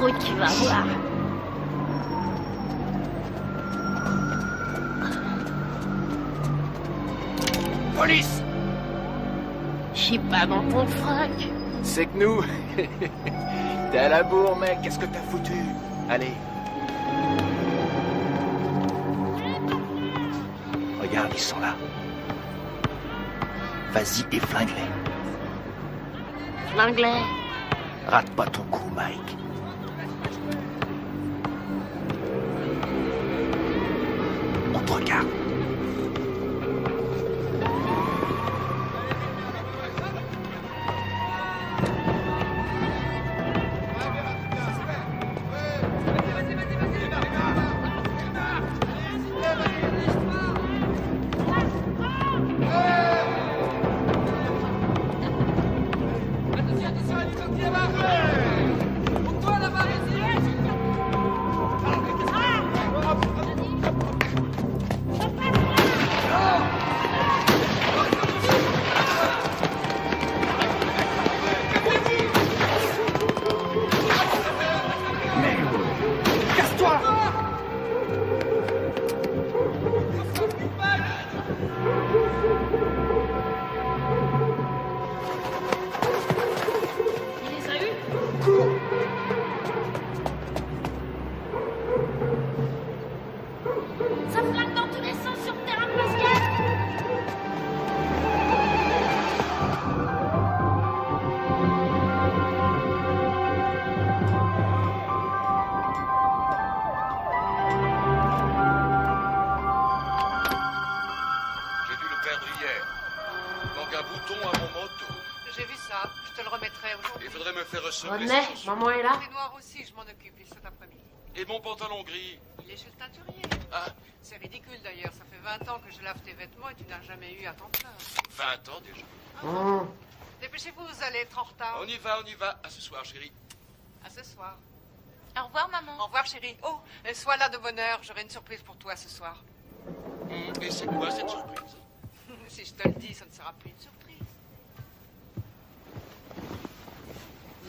route, tu vas voir. Police! Je suis pas dans ton froc. C'est que nous... T'es à la bourre, mec, qu'est-ce que t'as foutu? Allez. Regarde, ils sont là. Vas-y et flingue-les. L'anglais. Rate pas ton coup, Mike. On te regarde. Ça flingue dans tous les sens sur le terrain de basket. J'ai dû le perdre hier. Il manque un bouton à mon manteau. J'ai vu ça, je te le remettrai aujourd'hui. Il faudrait me faire ressembler. René, maman est là. Les noirs aussi, je m'en occupe, et cet après-midi. Et mon pantalon gris. Il est chez le teinturier. Ah, C'est ridicule d'ailleurs, ça fait 20 ans que je lave tes vêtements et tu n'as jamais eu à t'en plaindre. 20 ans déjà. Mmh. Dépêchez-vous, vous allez être en retard. On y va, on y va. À ce soir, chérie. À ce soir. Au revoir, maman. Au revoir, chérie. Oh, sois là de bonne heure, j'aurai une surprise pour toi ce soir. Et c'est quoi cette surprise? Si je te le dis, ça ne sera plus une surprise.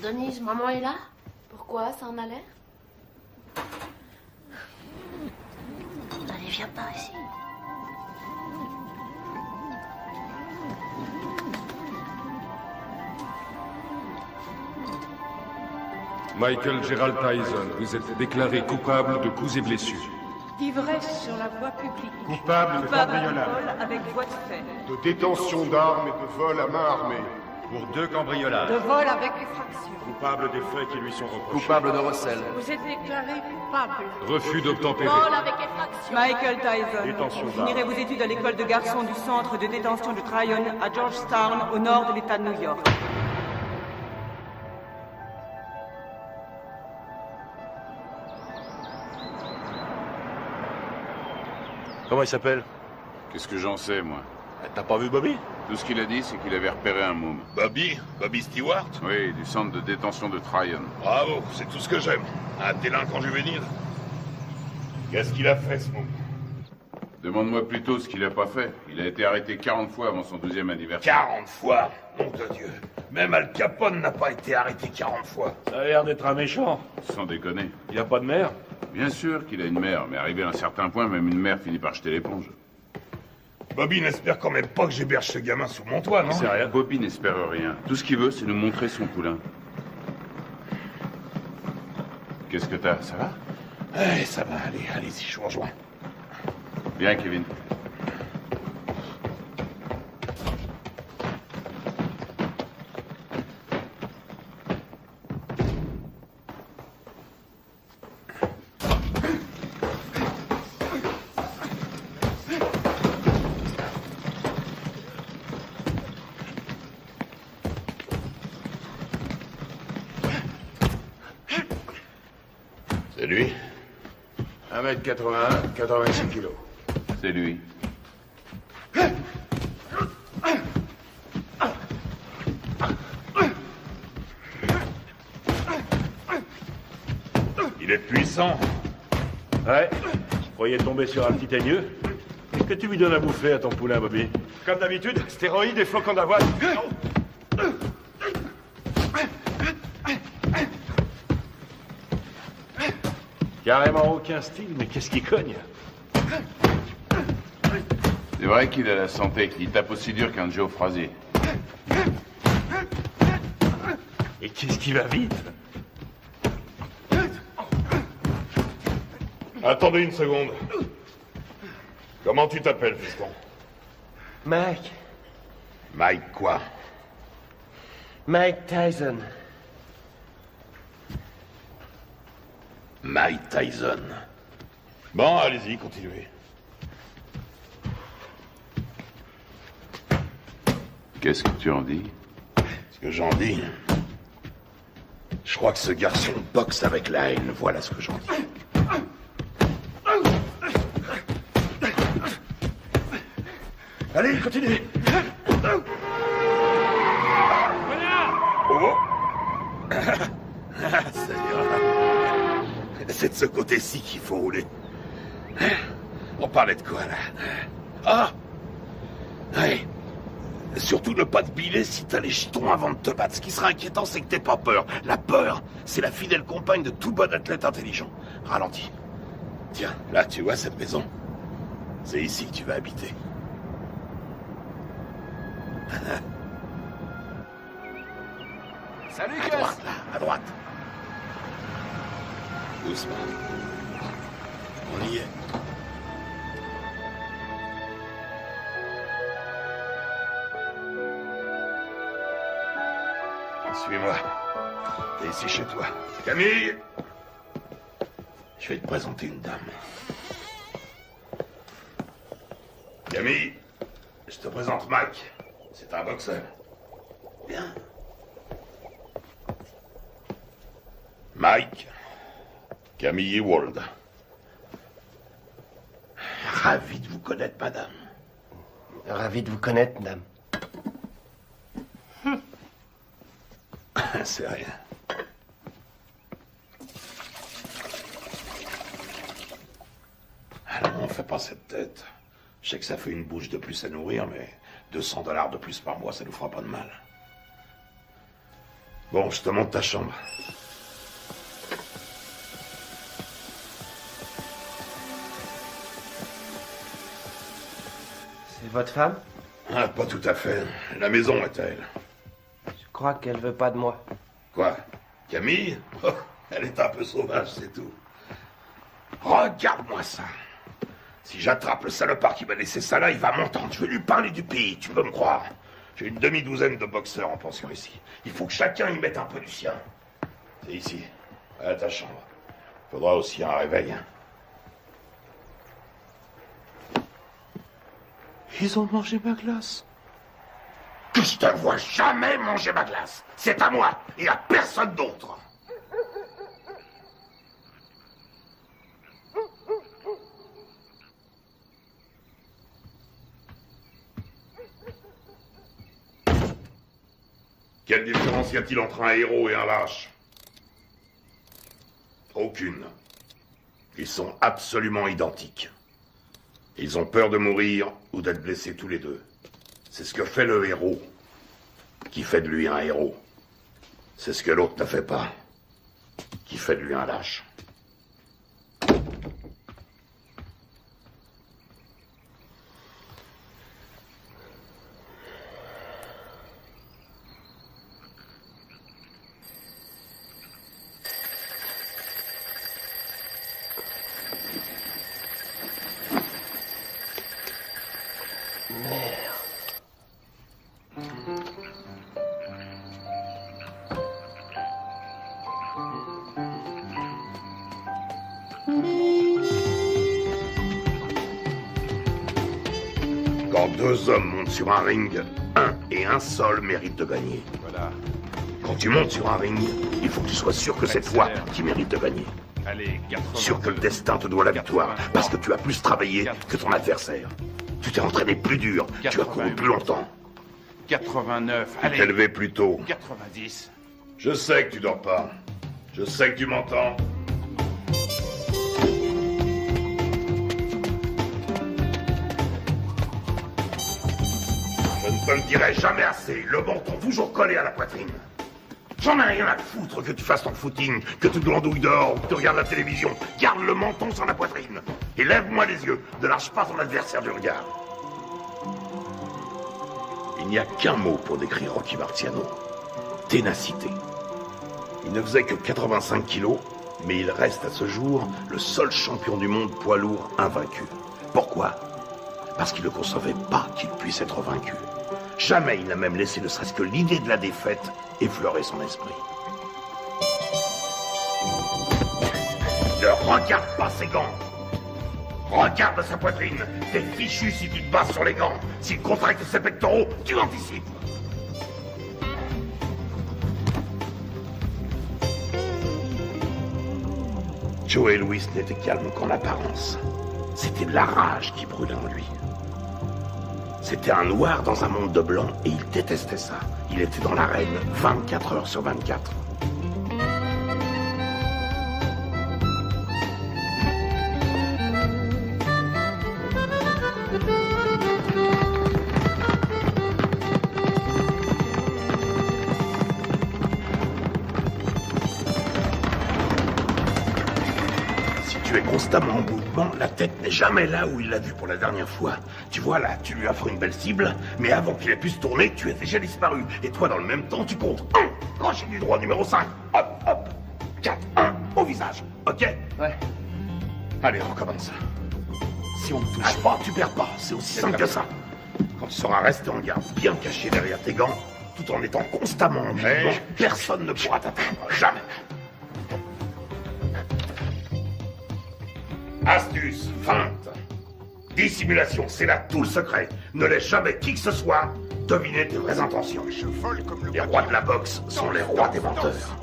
Denise, maman est là. Pourquoi? Ça en a l'air? Allez, viens par ici. Michael Gerald Tyson, vous êtes déclaré coupable de coups et blessures. D'ivresse sur la voie publique. Coupable de Coupable de cambriolage, vol avec voie de fait. de détention d'armes et de vol à main armée. Pour 2 cambriolages. De vol avec effraction. Coupable des faits qui lui sont reprochés. Coupable de recel. Vous êtes déclaré coupable. Refus d'obtempérer. Vol avec effraction. Michael Tyson, Détention vous finirez vos études à l'école de garçons du centre de détention de Tryon à Georgetown, au nord de l'État de New York. Comment il s'appelle? Qu'est-ce que j'en sais, moi? T'as pas vu Bobby? Tout ce qu'il a dit, c'est qu'il avait repéré un môme. Bobby Stewart? Oui, du centre de détention de Tryon. Bravo, c'est tout ce que j'aime. Un délinquant juvénile. Qu'est-ce qu'il a fait, ce môme? Demande-moi plutôt ce qu'il a pas fait. Il a été arrêté 40 fois avant son 12e anniversaire. 40 fois? Nom de Dieu. Même Al Capone n'a pas été arrêté 40 fois. Ça a l'air d'être un méchant. Sans déconner. Il a pas de mère? Bien sûr qu'il a une mère, mais arrivé à un certain point, même une mère finit par jeter l'éponge. Bobby n'espère quand même pas que j'héberge ce gamin sous mon toit, non? C'est rien. Bobby n'espère rien. Tout ce qu'il veut, c'est nous montrer son poulain. Qu'est-ce que t'as? Ça va? Eh, ça va, allez-y, je vous rejoins. Bien, Kevin. C'est lui? 1m81, 86 kilos. C'est lui. Il est puissant. Ouais. Je croyais tomber sur un petit aigneux. Qu'est-ce que tu lui donnes à bouffer à ton poulain, Bobby? Comme d'habitude, stéroïdes et flocons d'avoine. Carrément aucun style, mais qu'est-ce qui cogne? C'est vrai qu'il a la santé, il tape aussi dur qu'un Joe Frazier. Et qu'est-ce qui va vite? Attendez une seconde. Comment tu t'appelles, fiston? Mike. Mike quoi? Mike Tyson. Mike Tyson. Bon, allez-y, continuez. Qu'est-ce que tu en dis? Ce que j'en dis... Je crois que ce garçon boxe avec la haine, voilà ce que j'en dis. Allez, continuez. Oh. Ça ira. C'est de ce côté-ci qu'il faut rouler. On parlait de quoi, là? Ah! Ouais. Surtout ne pas te biler si t'as les chitons avant de te battre. Ce qui sera inquiétant, c'est que t'aies pas peur. La peur, c'est la fidèle compagne de tout bon athlète intelligent. Ralentis. Tiens, là, tu vois cette maison? C'est ici que tu vas habiter. Salut, À Gus! droite, là, à droite. Doucement. On y est. Suis-moi. T'es ici chez toi. Camille! Je vais te présenter une dame. Camille, je te présente Mike. C'est un boxeur. Bien. Mike, Camille Ewald. Ravi de vous connaître, madame. Ravi de vous connaître, madame. C'est rien. Alors, on fait pas cette tête. Je sais que ça fait une bouche de plus à nourrir, mais $200 de plus par mois, ça nous fera pas de mal. Bon, je te montre ta chambre. C'est votre femme? Ah, pas tout à fait. La maison est à elle. Je crois qu'elle veut pas de moi. Quoi? Camille? Oh, elle est un peu sauvage, c'est tout. Regarde-moi ça. Si j'attrape le salopard qui m'a laissé ça là, il va m'entendre. Je vais lui parler du pays, tu peux me croire. J'ai une demi-douzaine de boxeurs en pension ici. Il faut que chacun y mette un peu du sien. C'est ici, à ta chambre. Faudra aussi un réveil. Hein. Ils ont mangé ma glace. Que je te vois jamais manger ma glace. C'est à moi et à personne d'autre. Quelle différence y a-t-il entre un héros et un lâche? Aucune. Ils sont absolument identiques. Ils ont peur de mourir ou d'être blessés tous les deux. C'est ce que fait le héros qui fait de lui un héros. C'est ce que l'autre ne fait pas, qui fait de lui un lâche. Quand deux hommes montent sur un ring, un et un seul mérite de gagner. Voilà. Quand tu montes sur un ring, il faut que tu sois sûr que cette fois, tu mérites de gagner. Allez, 82. Sûr que le destin te doit la victoire, parce que tu as plus travaillé que ton adversaire. Tu t'es entraîné plus dur, tu as couru plus longtemps. 89, Tu t'es levé plus tôt. 90. Je sais que tu dors pas. Je sais que tu m'entends. Je ne te le dirai jamais assez. Le menton toujours collé à la poitrine. J'en ai rien à foutre que tu fasses ton footing, que tu glandouilles dehors ou que tu regardes la télévision. Garde le menton sur la poitrine. Et lève-moi les yeux. Ne lâche pas ton adversaire du regard. Il n'y a qu'un mot pour décrire Rocky Marciano. Ténacité. Il ne faisait que 85 kilos, mais il reste à ce jour le seul champion du monde poids lourd invaincu. Pourquoi? Parce qu'il ne concevait pas qu'il puisse être vaincu. Jamais il n'a même laissé ne serait-ce que l'idée de la défaite effleurer son esprit. Ne regarde pas ses gants. Regarde sa poitrine. T'es fichu si tu te bases sur les gants. S'il contracte ses pectoraux, tu anticipes. Joey Louis n'était calme qu'en apparence. C'était de la rage qui brûlait en lui. C'était un noir dans un monde de blanc et il détestait ça. Il était dans l'arène 24 heures sur 24. Constamment en mouvement, la tête n'est jamais là où il l'a vue pour la dernière fois. Tu vois là, tu lui offres une belle cible, mais avant qu'il ait pu se tourner, tu es déjà disparu. Et toi, dans le même temps, tu comptes 1, crochet du droit numéro 5, hop, hop, 4, 1, au visage, ok? Ouais. Allez, on recommence. Si on ne touche pas, tu perds pas, c'est aussi simple que ça. Quand tu sauras rester en garde, bien caché derrière tes gants, tout en étant constamment en mouvement, personne ne pourra t'atteindre, jamais. Astuce, feinte, dissimulation, c'est là tout le secret. Ne laisse jamais qui que ce soit deviner tes vraies intentions. Les rois de la boxe sont les rois des menteurs.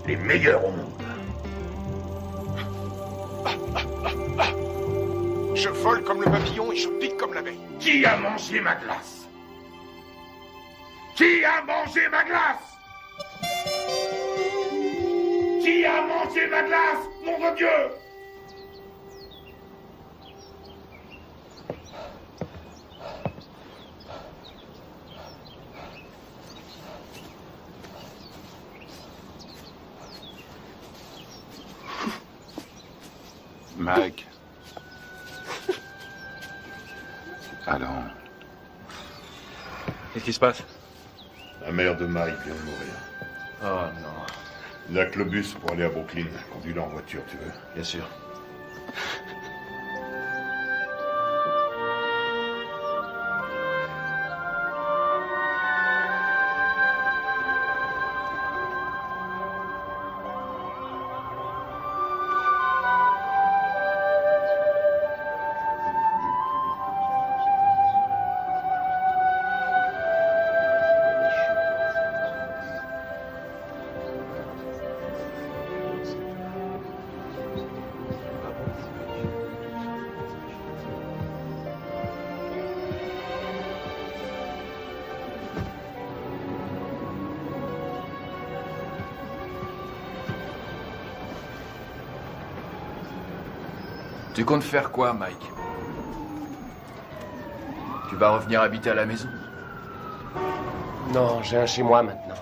Les meilleurs au monde. Je vole comme le papillon et je pique comme l'abeille. Qui a mangé ma glace? Qui a mangé ma glace? Qui a mangé ma glace? Nom de Dieu! Mike. Allons. Qu'est-ce qui se passe? La mère de Mike vient de mourir. Oh non. Il n'y a que le bus pour aller à Brooklyn. Conduis-le en voiture, tu veux? Bien sûr. Tu comptes faire quoi, Mike? Tu vas revenir habiter à la maison? Non, j'ai un chez moi maintenant.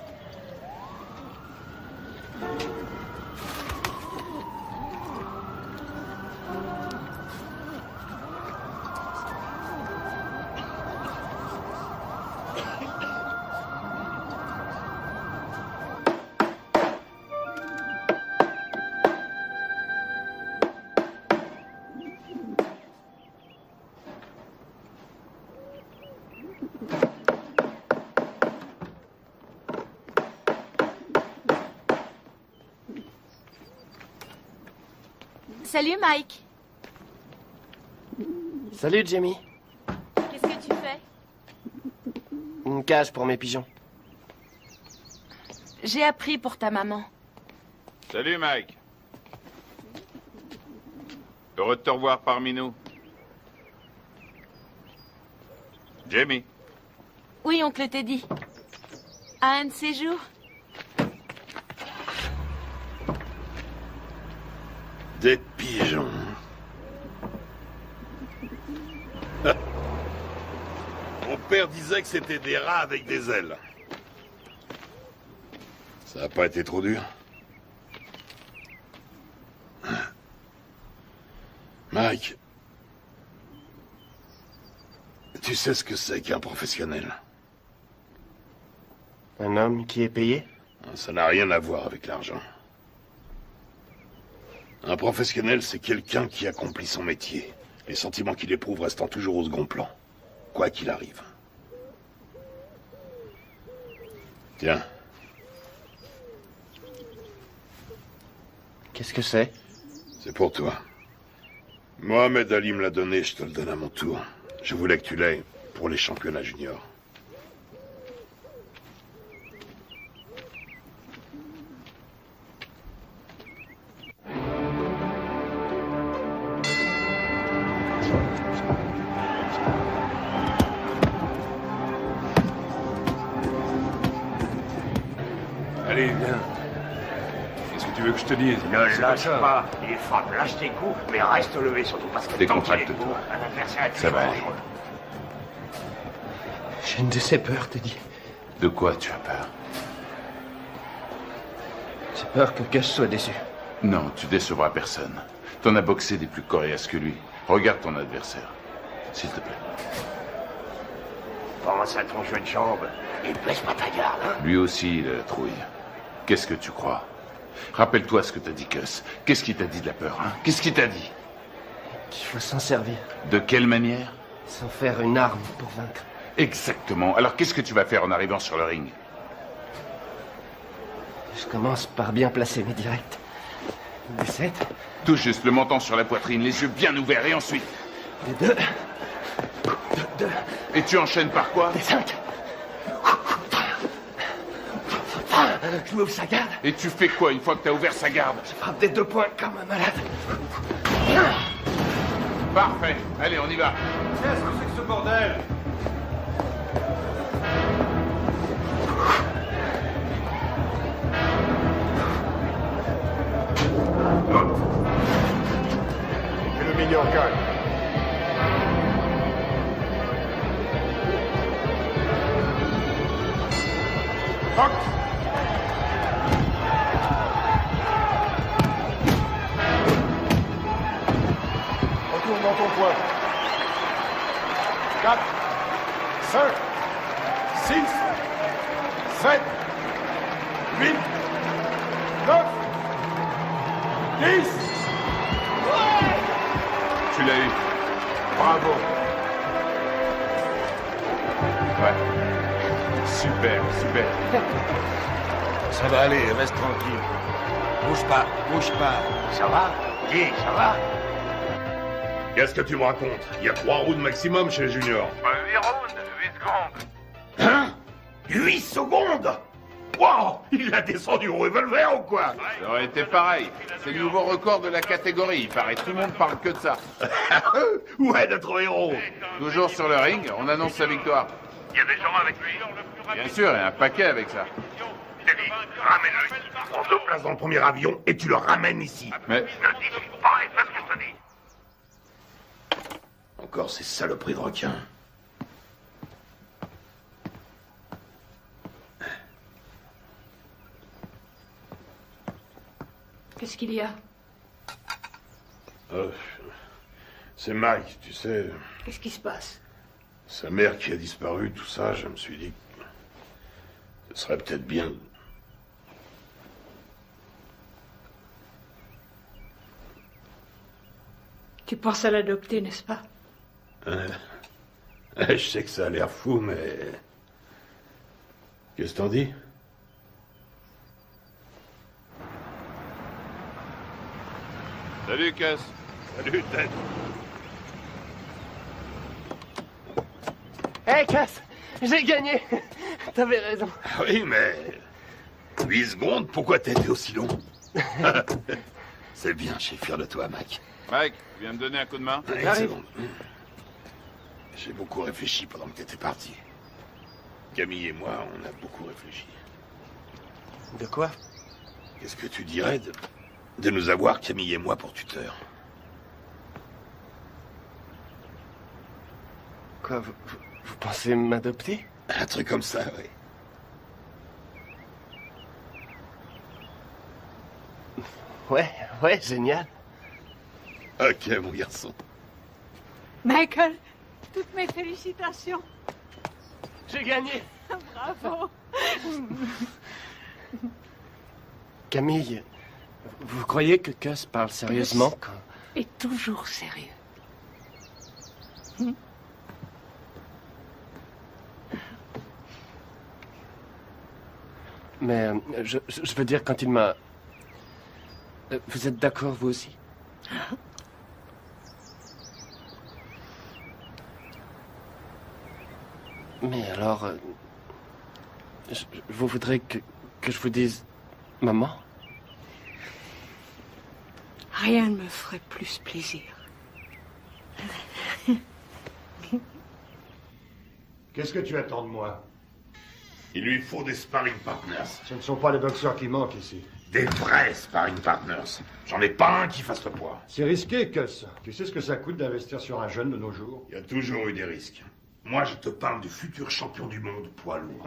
Salut Mike. Salut Jamie. Qu'est-ce que tu fais? Une cage pour mes pigeons. J'ai appris pour ta maman. Salut, Mike. Heureux de te revoir parmi nous. Jamie. Oui, oncle Teddy. À un de ces jours. Des pigeons. Mon père disait que c'était des rats avec des ailes. Ça a pas été trop dur? Mike, tu sais ce que c'est qu'un professionnel? Un homme qui est payé? Ça n'a rien à voir avec l'argent. Un professionnel, c'est quelqu'un qui accomplit son métier. Les sentiments qu'il éprouve restant toujours au second plan, quoi qu'il arrive. Tiens. Qu'est-ce que c'est? C'est pour toi. Mohamed Ali me l'a donné, je te le donne à mon tour. Je voulais que tu l'aies pour les championnats juniors. Allez, viens. Qu'est-ce que tu veux que je te dise? Ne lâche pas. Il frappe, lâche tes coups, mais reste levé surtout parce que Décontracte-toi. un adversaire Ça va aller. J'ai une de ces peurs, te dis. De quoi tu as peur? J'ai peur que Gus soit déçu. Non, tu décevras personne. T'en as boxé des plus coriaces que lui. Regarde ton adversaire. S'il te plaît. Pense à ton jeu de jambes et baisse pas ta garde. Hein? Lui aussi, il a la trouille. Qu'est-ce que tu crois? Rappelle-toi ce que t'as dit, Gus. Qu'est-ce qu'il t'a dit de la peur, hein? Qu'est-ce qu'il t'a dit? Qu'il faut s'en servir. De quelle manière? Sans faire une arme pour vaincre. Exactement. Alors qu'est-ce que tu vas faire en arrivant sur le ring? Je commence par bien placer mes directs. Des 7. Tout juste, le menton sur la poitrine, les yeux bien ouverts, et ensuite? Des 2. Et tu enchaînes par quoi? Des 5. Je m'ouvre sa garde. Et tu fais quoi une fois que t'as ouvert sa garde? Je frappe des 2 points comme un malade. Parfait. Allez, on y va. Qu'est-ce que c'est que ce bordel? Que le meilleur gagne. Fuck! Retourne dans ton coin. 4, 5, 6, 7, 8, 9, 10. Tu l'as eu. Bravo. Ouais. Super, super. Ça va aller, reste tranquille. Bouge pas, bouge pas. Ça va? Dis, ça va? Qu'est-ce que tu me racontes? Il y a 3 rounds maximum chez les juniors. 8 rounds, 8 secondes. Hein? 8 secondes? Wow! Il l'a descendu au revolver ou quoi? Ça aurait été pareil. C'est le nouveau record de la catégorie. Il paraît tout le monde parle que de ça. Ouais, notre héros. Toujours sur le ring, on annonce sa victoire. Il y a des gens avec lui. Bien sûr, il y a un paquet avec ça. Teddy, ramène-le. Prends 2 places dans le premier avion et tu le ramènes ici. Mais Ne discute pas et fais ce que je te dis. Encore ces saloperies de requins. Qu'est-ce qu'il y a? C'est Mike, tu sais. Qu'est-ce qui se passe? Sa mère qui a disparu, tout ça, je me suis dit que ce serait peut-être bien. Tu penses à l'adopter, n'est-ce pas? Je sais que ça a l'air fou, mais... Qu'est-ce que t'en dis? salut, Cass. Salut, Ted. Hé, Cass! J'ai gagné! T'avais raison. Ah oui, mais... 8 secondes, pourquoi t'as été aussi long? C'est bien, je suis fier de toi, Mac. Mike, tu viens me donner un coup de main? Une J'arrive. seconde. J'ai beaucoup réfléchi pendant que t'étais parti. Camille et moi, on a beaucoup réfléchi. De quoi? Qu'est-ce que tu dirais de nous avoir, Camille et moi, pour tuteurs? Quoi, vous pensez m'adopter? Un truc comme ça, oui. Ouais, génial. Ok, mon garçon. Michael, toutes mes félicitations. J'ai gagné. Bravo. Camille, vous croyez que Gus parle sérieusement quand... Et toujours sérieux. Mais je veux dire, quand il m'a... Vous êtes d'accord, vous aussi? Mais alors... vous voudrez que je vous dise... Maman? Rien ne me ferait plus plaisir. Qu'est-ce que tu attends de moi? Il lui faut des sparring partners. Ce ne sont pas les boxeurs qui manquent ici. Des vrais sparring partners. J'en ai pas un qui fasse le poids. C'est risqué, Gus. Tu sais ce que ça coûte d'investir sur un jeune de nos jours? Il y a toujours eu des risques. Moi, je te parle du futur champion du monde poids lourd.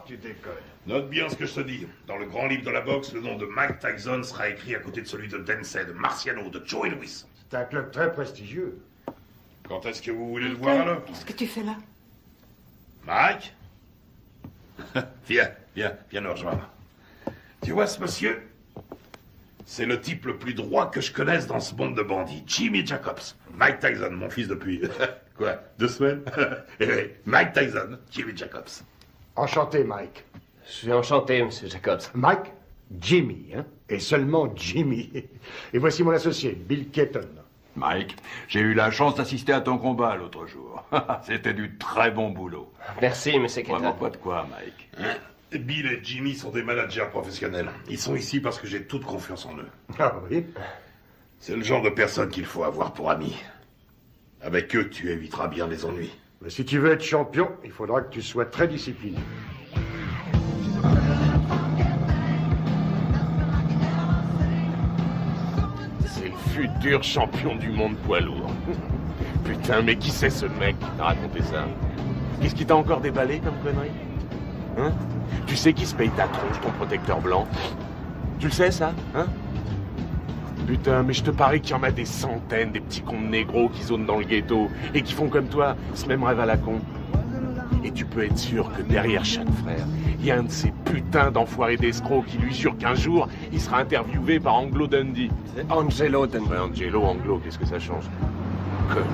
Tu déconnes. Note bien ce que je te dis. Dans le grand livre de la boxe, le nom de Mike Tyson sera écrit à côté de celui de Dempsey, de Marciano, de Joey Louis. C'est un club très prestigieux. Quand est-ce que vous voulez le voir alors? Qu'est-ce que tu fais là? Mike? Viens nous rejoindre. Tu vois ce monsieur? C'est le type le plus droit que je connaisse dans ce monde de bandits. Jimmy Jacobs. Mike Tyson, mon fils depuis... Quoi, 2 semaines? Mike Tyson, Jimmy Jacobs. Enchanté, Mike. Je suis enchanté, monsieur Jacobs. Mike, Jimmy, hein? Et seulement Jimmy. Et voici mon associé, Bill Keaton. Mike, j'ai eu la chance d'assister à ton combat l'autre jour. C'était du très bon boulot. Merci, monsieur Keaton. Vraiment pas de quoi, Mike. Hein? Bill et Jimmy sont des managers professionnels. Ils sont ici parce que j'ai toute confiance en eux. Ah oui? C'est le genre de personne qu'il faut avoir pour amis. Avec eux, tu éviteras bien les ennuis. Mais si tu veux être champion, il faudra que tu sois très discipliné. C'est le futur champion du monde poids lourd. Putain, mais qui c'est ce mec qui t'a raconté ça? Qu'est-ce qui t'a encore déballé comme connerie? Hein? Tu sais qui se paye ta tronche, ton protecteur blanc? Tu le sais, ça? Hein? Putain, mais je te parie qu'il y en a des centaines, des petits cons de négros qui zonent dans le ghetto et qui font comme toi, ce même rêve à la con. Et tu peux être sûr que derrière chaque frère, il y a un de ces putains d'enfoirés d'escrocs qui lui jure qu'un jour, il sera interviewé par Anglo Dundee. Angelo Dundee. Ouais, Angelo, Anglo, qu'est-ce que ça change? Connard.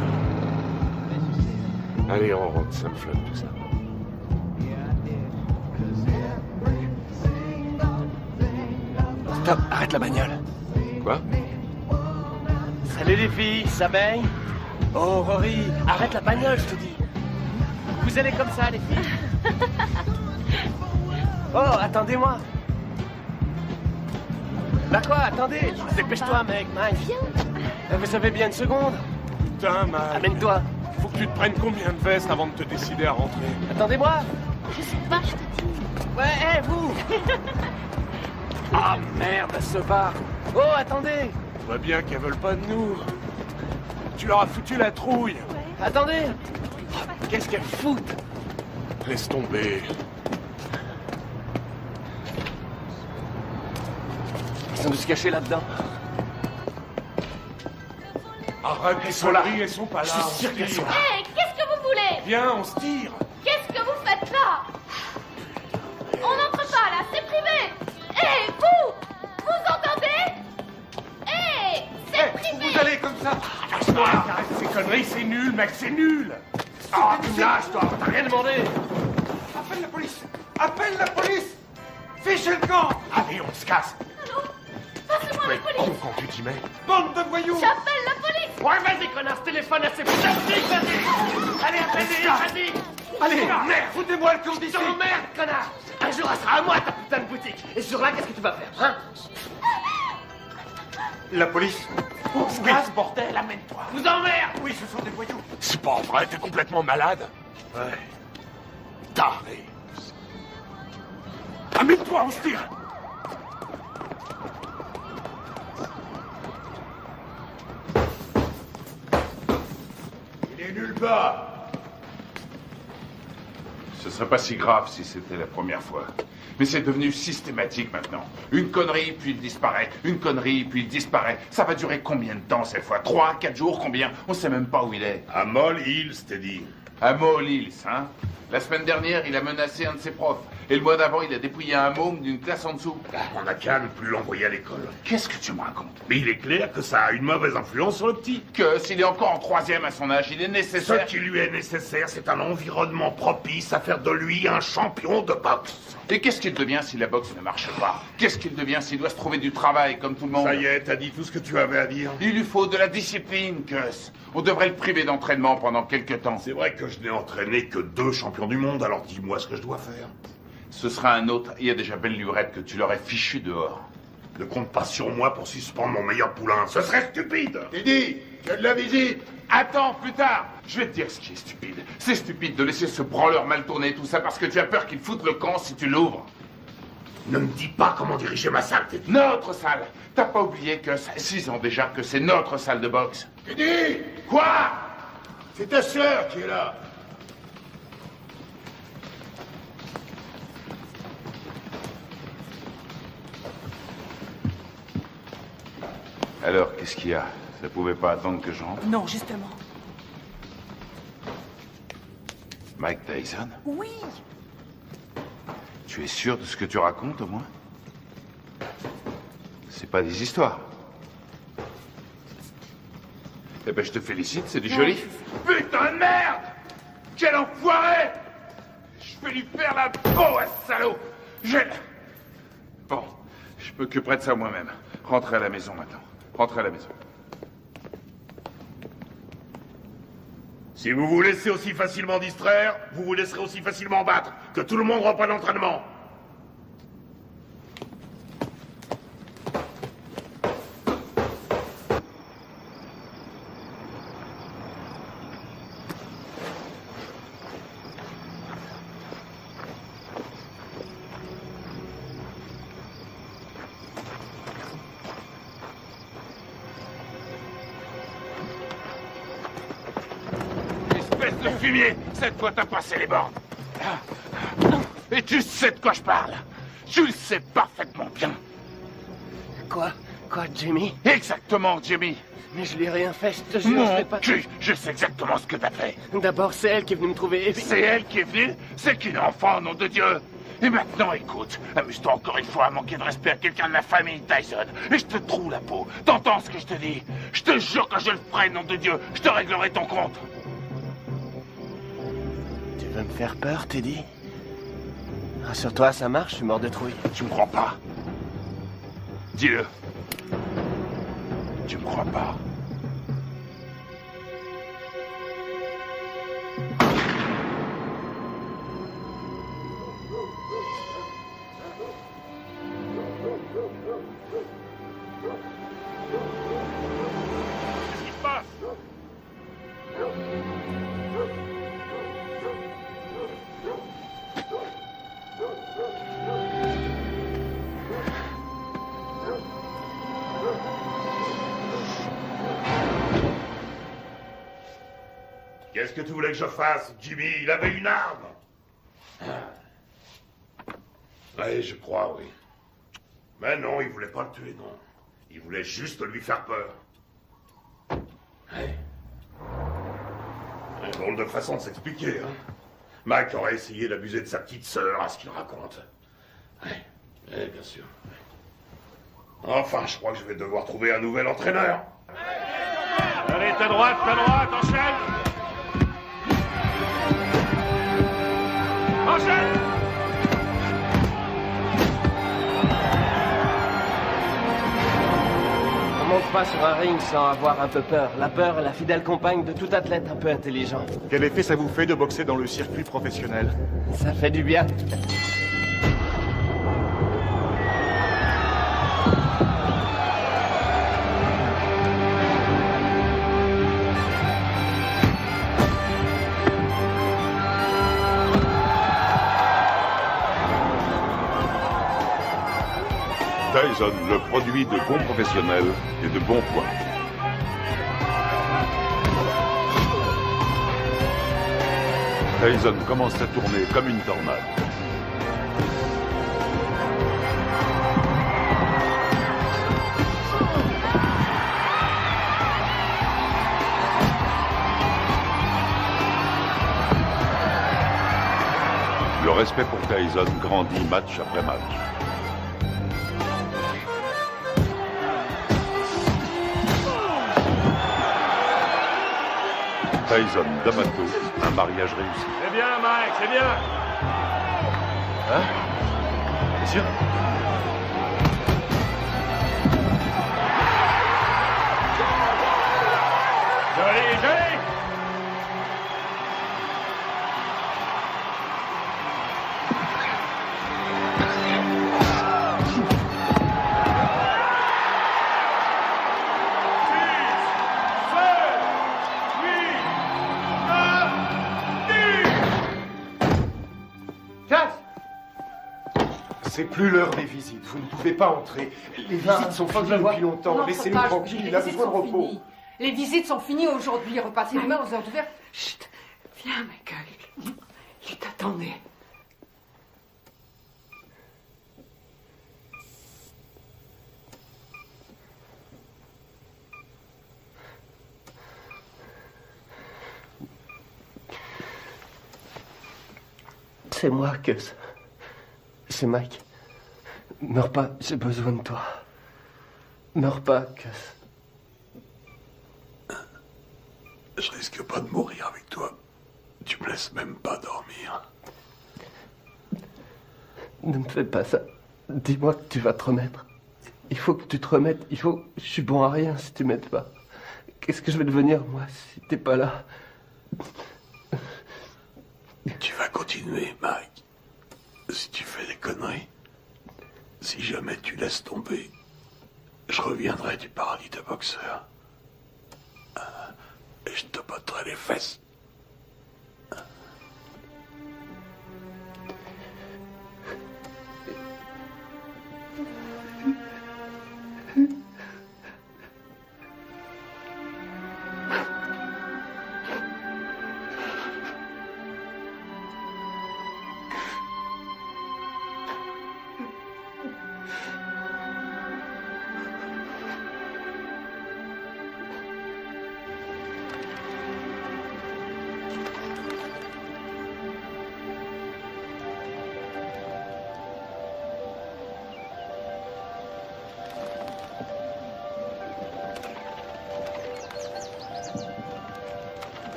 Allez, on rentre, ça me flotte tout ça. Stop, arrête la bagnole. Quoi? Salut les filles, ça baigne? Oh Rory, arrête la bagnole, je te dis. Vous allez comme ça, les filles? Oh, attendez-moi. Bah quoi, attendez. Dépêche-toi, mec, Mike. Viens. Vous avez bien une seconde? Putain, Mike. Amène-toi. Faut que tu te prennes combien de vestes avant de te décider à rentrer? Attendez-moi. Je sais pas, je te dis. Ouais, vous. Ah merde, ce bar. Oh, attendez. On voit bien qu'elles veulent pas de nous. Tu leur as foutu la trouille. Ouais. Attendez. Qu'est-ce qu'elles foutent? Laisse tomber. Ils ont dû se cacher là-dedans. Arrête, elles sont là. Elles sont pas là. Je suis sûr qu'elles sont là. Hé, qu'est-ce que vous voulez? Viens, on se tire. Qu'est-ce que vous faites là? On n'entre pas là, c'est privé. Hé, vous entendez? Hé, c'est privé. Vous allez comme ça. Lâche-moi, arrête ces conneries, c'est nul, mec, c'est nul. Ah, tu me lâches, toi. T'as rien demandé. Appelle la police. Appelle la police. Fichez le camp. Allez, on se casse. Allô? Passez-moi la police. Quand tu dis, mec. Bande de voyous. J'appelle la police. Ouais, vas-y, connard, téléphone à ces putains de flics, vas-y. Allez, appelle-les, vas-y. Allez, merde, foutez-moi le camp d'ici. Merde, connard. Un jour, elle sera à moi, ta putain de boutique. Et ce jour-là, qu'est-ce que tu vas faire, hein? La police. On se casse, bordel, amène-toi. Vous emmerde. Oui, ce sont des voyous. C'est pas vrai, t'es complètement malade. Ouais. Taré. Amène-toi, on se tire. Il est nulle part. Ce serait pas si grave si c'était la première fois. Mais c'est devenu systématique maintenant. Une connerie, puis il disparaît. Une connerie, puis il disparaît. Ça va durer combien de temps cette fois? 3, 4 jours, combien? On sait même pas où il est. À Moll Hills, t'es dit. À Moll Hills, hein? La semaine dernière, il a menacé un de ses profs. Et le mois d'avant, il a dépouillé un môme d'une classe en dessous. On n'a qu'à ne plus l'envoyer à l'école. Qu'est-ce que tu me racontes? Mais il est clair que ça a une mauvaise influence sur le petit. Que s'il est encore en 3e à son âge, il est nécessaire... Ce qui lui est nécessaire, c'est un environnement propice à faire de lui un champion de boxe. Et qu'est-ce qu'il devient si la boxe ne marche pas? Qu'est-ce qu'il devient s'il doit se trouver du travail comme tout le monde? Ça y est, t'as dit tout ce que tu avais à dire. Il lui faut de la discipline, Gus. On devrait le priver d'entraînement pendant quelque temps. C'est vrai que je n'ai entraîné que 2 champions du monde, alors dis-moi ce que je dois faire. Ce sera un autre. Il y a déjà belle lurette que tu l'aurais fichu dehors. Ne compte pas sur moi pour suspendre mon meilleur poulain. Ce serait stupide. Teddy, tu as de la visite. Attends, plus tard. Je vais te dire ce qui est stupide. C'est stupide de laisser ce branleur mal tourner tout ça parce que tu as peur qu'il foute le camp si tu l'ouvres. Ne me dis pas comment diriger ma salle, Teddy. Notre salle. T'as pas oublié que ça fait 6 ans déjà que c'est notre salle de boxe. Teddy! Quoi? C'est ta sœur qui est là. Alors, qu'est-ce qu'il y a? Ça pouvait pas attendre que je rentre? Non, justement. Mike Tyson? Oui. Tu es sûr de ce que tu racontes, au moins? C'est pas des histoires. Eh ben, je te félicite, c'est du joli. Putain de merde! Quel enfoiré! Je vais lui faire la peau à ce salaud! Bon, je m'occuperai de ça moi-même. Rentrez à la maison maintenant. Rentrez à la maison. Si vous vous laissez aussi facilement distraire, vous vous laisserez aussi facilement battre. Que tout le monde reprenne l'entraînement. De fumier, cette fois t'as passé les bornes. Et tu sais de quoi je parle. Tu le sais parfaitement bien. Quoi, Jimmy? Exactement, Jimmy. Mais je lui ai rien fait, je te jure, Mon je l'ai pas... cul, je sais exactement ce que t'as fait. D'abord, c'est elle qui est venue me trouver. Et puis... C'est elle qui est venue? C'est qu'une enfant, nom de Dieu. Et maintenant, écoute, amuse-toi encore une fois à manquer de respect à quelqu'un de la famille Tyson. Et je te troue la peau. T'entends ce que je te dis? Je te jure que je le ferai, nom de Dieu. Je te réglerai ton compte. Tu veux me faire peur, Teddy? Rassure-toi, ça marche, je suis mort de trouille. Tu me crois pas? Dis-le. Tu me crois pas? Qu'est-ce qui se passe? Qu'est-ce que tu voulais que je fasse, Jimmy? Il avait une arme. Oui, je crois, oui. Mais non, il voulait pas le tuer, non. Il voulait juste lui faire peur. Ouais. Une drôle de façon de s'expliquer, hein. Mac aurait essayé d'abuser de sa petite sœur, à ce qu'il raconte. Ouais, bien sûr. Enfin, je crois que je vais devoir trouver un nouvel entraîneur. Allez, ta droite, enchaîne! Enchaîne! On monte pas sur un ring sans avoir un peu peur. La peur est la fidèle compagne de tout athlète un peu intelligent. Quel effet ça vous fait de boxer dans le circuit professionnel? Ça fait du bien. Tyson, le produit de bons professionnels et de bons points. Tyson commence à tourner comme une tornade. Le respect pour Tyson grandit match après match. Tyson, D'Amato, un mariage réussi. C'est bien, Mike, c'est bien. Hein? Bien sûr. Joli, joli. C'est plus l'heure des visites. Vous ne pouvez pas entrer. Les visites sont finies depuis longtemps. Laissez-nous tranquille. Il a besoin de repos. Les visites sont finies aujourd'hui. Repassez demain aux heures ouvertes. Chut. Viens, Michael. Il t'attendait. C'est moi, Gus. C'est Mike. Meurs pas, j'ai besoin de toi. Meurs pas, Gus. Je risque pas de mourir avec toi. Tu me laisses même pas dormir. Ne me fais pas ça. Dis-moi que tu vas te remettre. Il faut que tu te remettes. Je suis bon à rien si tu m'aides pas. Qu'est-ce que je vais devenir, moi, si t'es pas là? Tu vas continuer, Mike. Si tu fais des conneries, si jamais tu laisses tomber, je reviendrai du paradis de boxeur. Et je te botterai les fesses.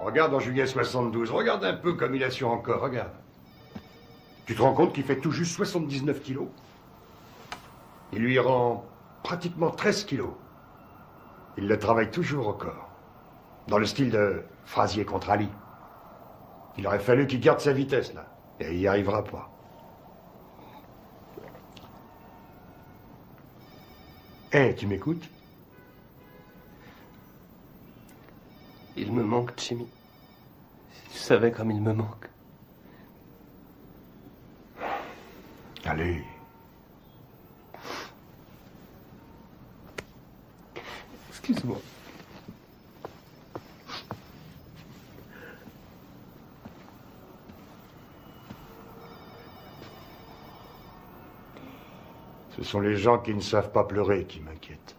Regarde en juillet 72, regarde un peu comme il a su encore, regarde. Tu te rends compte qu'il fait tout juste 79 kilos? Il lui rend pratiquement 13 kilos. Il le travaille toujours au corps. Dans le style de Frazier contre Ali. Il aurait fallu qu'il garde sa vitesse, là. Et il n'y arrivera pas. Hé, tu m'écoutes? Il me manque, Jimmy. Si tu savais comme il me manque. Allez. Excuse-moi. Ce sont les gens qui ne savent pas pleurer qui m'inquiètent.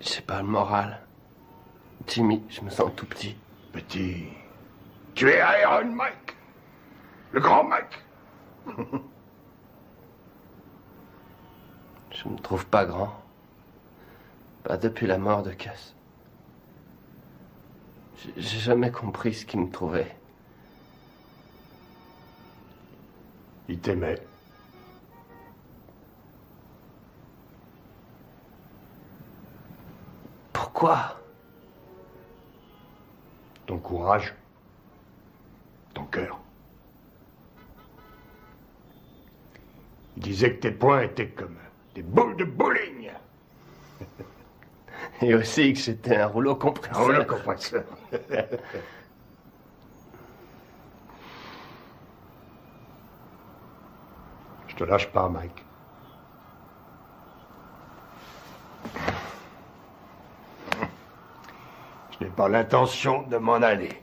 J'ai pas le moral. Jimmy, je me sens tout petit. Petit. Tu es Iron Mike. Le grand Mike. Je me trouve pas grand. Pas depuis la mort de Cass. J'ai jamais compris ce qui me trouvait. Il t'aimait. Quoi? Ton courage. Ton cœur. Il disait que tes poings étaient comme des boules de bowling. Et aussi que j'étais un rouleau compresseur. Un rouleau compresseur. Je te lâche pas, Mike. Je n'ai pas l'intention de m'en aller.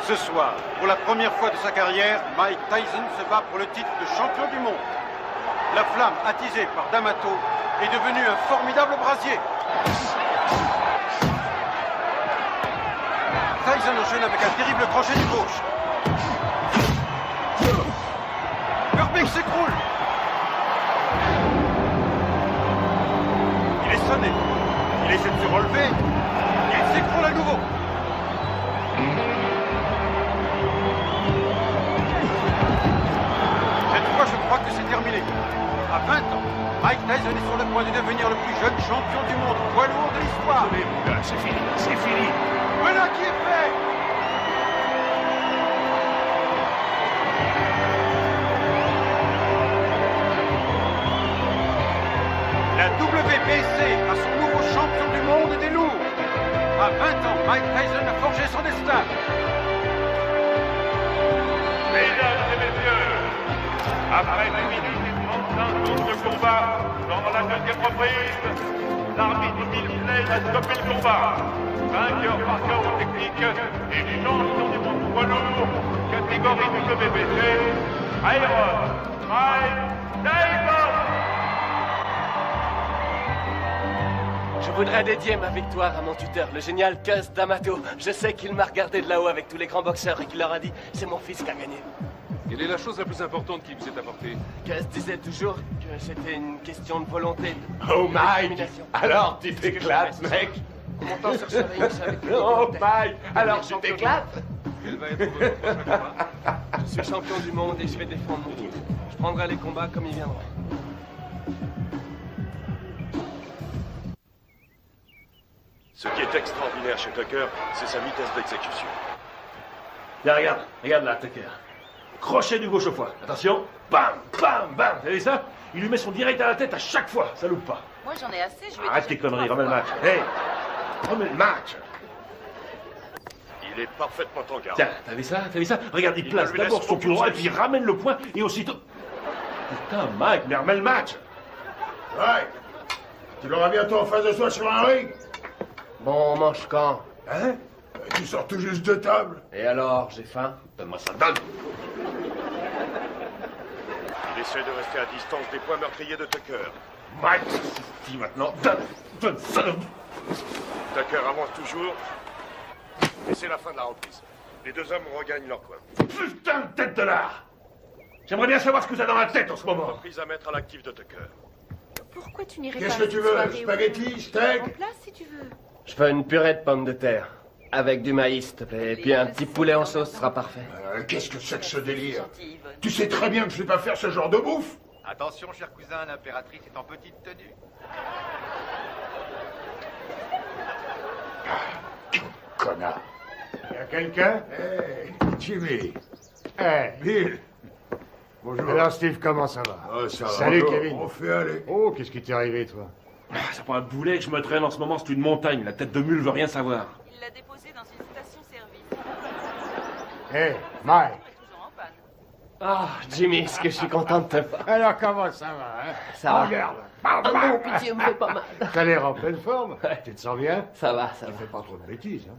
Ce soir, pour la première fois de sa carrière, Mike Tyson se bat pour le titre de champion du monde. La flamme attisée par D'Amato est devenue un formidable brasier. Tyson enchaîne avec un terrible crochet du gauche. Burbick s'écroule. Il est sonné. Il essaie de se relever. Il s'écroule à nouveau. Cette fois, je crois que c'est terminé. À 20 ans, Mike Tyson est sur le point de devenir le plus jeune champion du monde poids lourd de l'histoire. C'est fini, c'est fini. Voilà qui est fait. La WBC a son nouveau champion du monde des lourds. À 20 ans, Mike Tyson a forgé son destin. Mesdames et messieurs, après 2 minutes et 35 secondes de combat, dans la deuxième reprise, l'arbitre Bill Slade a stoppé le combat. Vainqueur par chaos technique et champion du monde poids lourd, catégorie WBC, Iron Mike Tyson. Je voudrais dédier ma victoire à mon tuteur, le génial Cus D'Amato. Je sais qu'il m'a regardé de là-haut avec tous les grands boxeurs et qu'il leur a dit « C'est mon fils qui a gagné ». Quelle est la chose la plus importante qui vous est apportée? Cus disait toujours que c'était une question de volonté. Oh Mike, alors tu t'éclates, mec. Comment t'en sortirais ça avec Oh Mike, alors tu t'éclates. Quel va être votre prochain combat? Je suis champion du monde et je vais défendre mon titre. Je prendrai les combats comme ils viendront. Ce qui est extraordinaire chez Tucker, c'est sa vitesse d'exécution. Là, regarde là, Tucker. Crochet du gauche au foie. Attention. Bam, bam, bam. Vous avez ça? Il lui met son direct à la tête à chaque fois. Ça loupe pas. Moi, j'en ai assez. Je vais Arrête tes conneries, remets le match. Hey, remets le match. Il est parfaitement en garde. Tiens, t'as vu ça? T'as vu ça? Regarde, il place ne lui laisse d'abord son pied droit et puis il ramène le poing et aussitôt... Putain, Mike, mais remets le match. Ouais. Tu l'auras bientôt en face de soi sur un ring. Bon, on mange quand? Hein? Tu sors tout juste de table. Et alors, j'ai faim? Donne-moi ça, donne. Il essaie de rester à distance des points meurtriers de Tucker. Mike, dis maintenant, donne ça. Tucker avance toujours. Et c'est la fin de la reprise. Les deux hommes regagnent leur coin. Putain de tête de l'art. J'aimerais bien savoir ce que t'as dans la tête en ce moment. Reprise à mettre à l'actif de Tucker. Pourquoi tu n'irais pas Qu'est-ce que tu veux? Spaghetti, steak? En place, si tu veux. Je veux une purée de pommes de terre. Avec du maïs, s'il te plaît. Et puis un petit poulet en sauce sera parfait. Qu'est-ce que c'est que ce délire? Tu sais très bien que je ne vais pas faire ce genre de bouffe. Attention, cher cousin, l'impératrice est en petite tenue. Connard. Y a quelqu'un? Hey, Jimmy. Hey, Bill. Bonjour. Alors, Steve, comment ça va? Oh, ça va. Salut, Bonjour. Kevin. On fait aller. Oh, qu'est-ce qui t'est arrivé, toi? Ça prend un boulet que je me traîne en ce moment, c'est une montagne. La tête de mule veut rien savoir. Il l'a déposé dans une station-service. Hey, Mike. Ah, Jimmy, est-ce que je suis content de te voir? Alors, comment ça va, hein? Ça va. Regarde. Ah non, pitié, me fais pas mal. T'as l'air en pleine forme. Tu te sens bien? Ça va, ça Tu va. fais pas trop de bêtises, hein?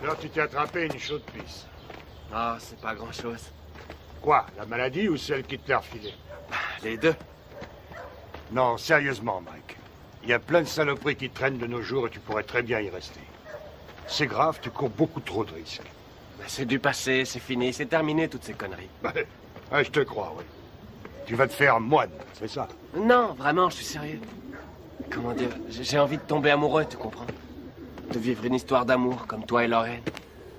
Alors, tu t'es attrapé une chaude pisse. Ah, c'est pas grand-chose. Quoi? La maladie ou celle qui te l'a refilée? Les deux. Non, sérieusement, Mike. Il y a plein de saloperies qui traînent de nos jours et tu pourrais très bien y rester. C'est grave, tu cours beaucoup trop de risques. C'est du passé, c'est fini, c'est terminé toutes ces conneries. Ouais, je te crois, oui. Tu vas te faire moine, c'est ça? Non, vraiment, je suis sérieux. Comment dire, j'ai envie de tomber amoureux, tu comprends? De vivre une histoire d'amour comme toi et Lorraine.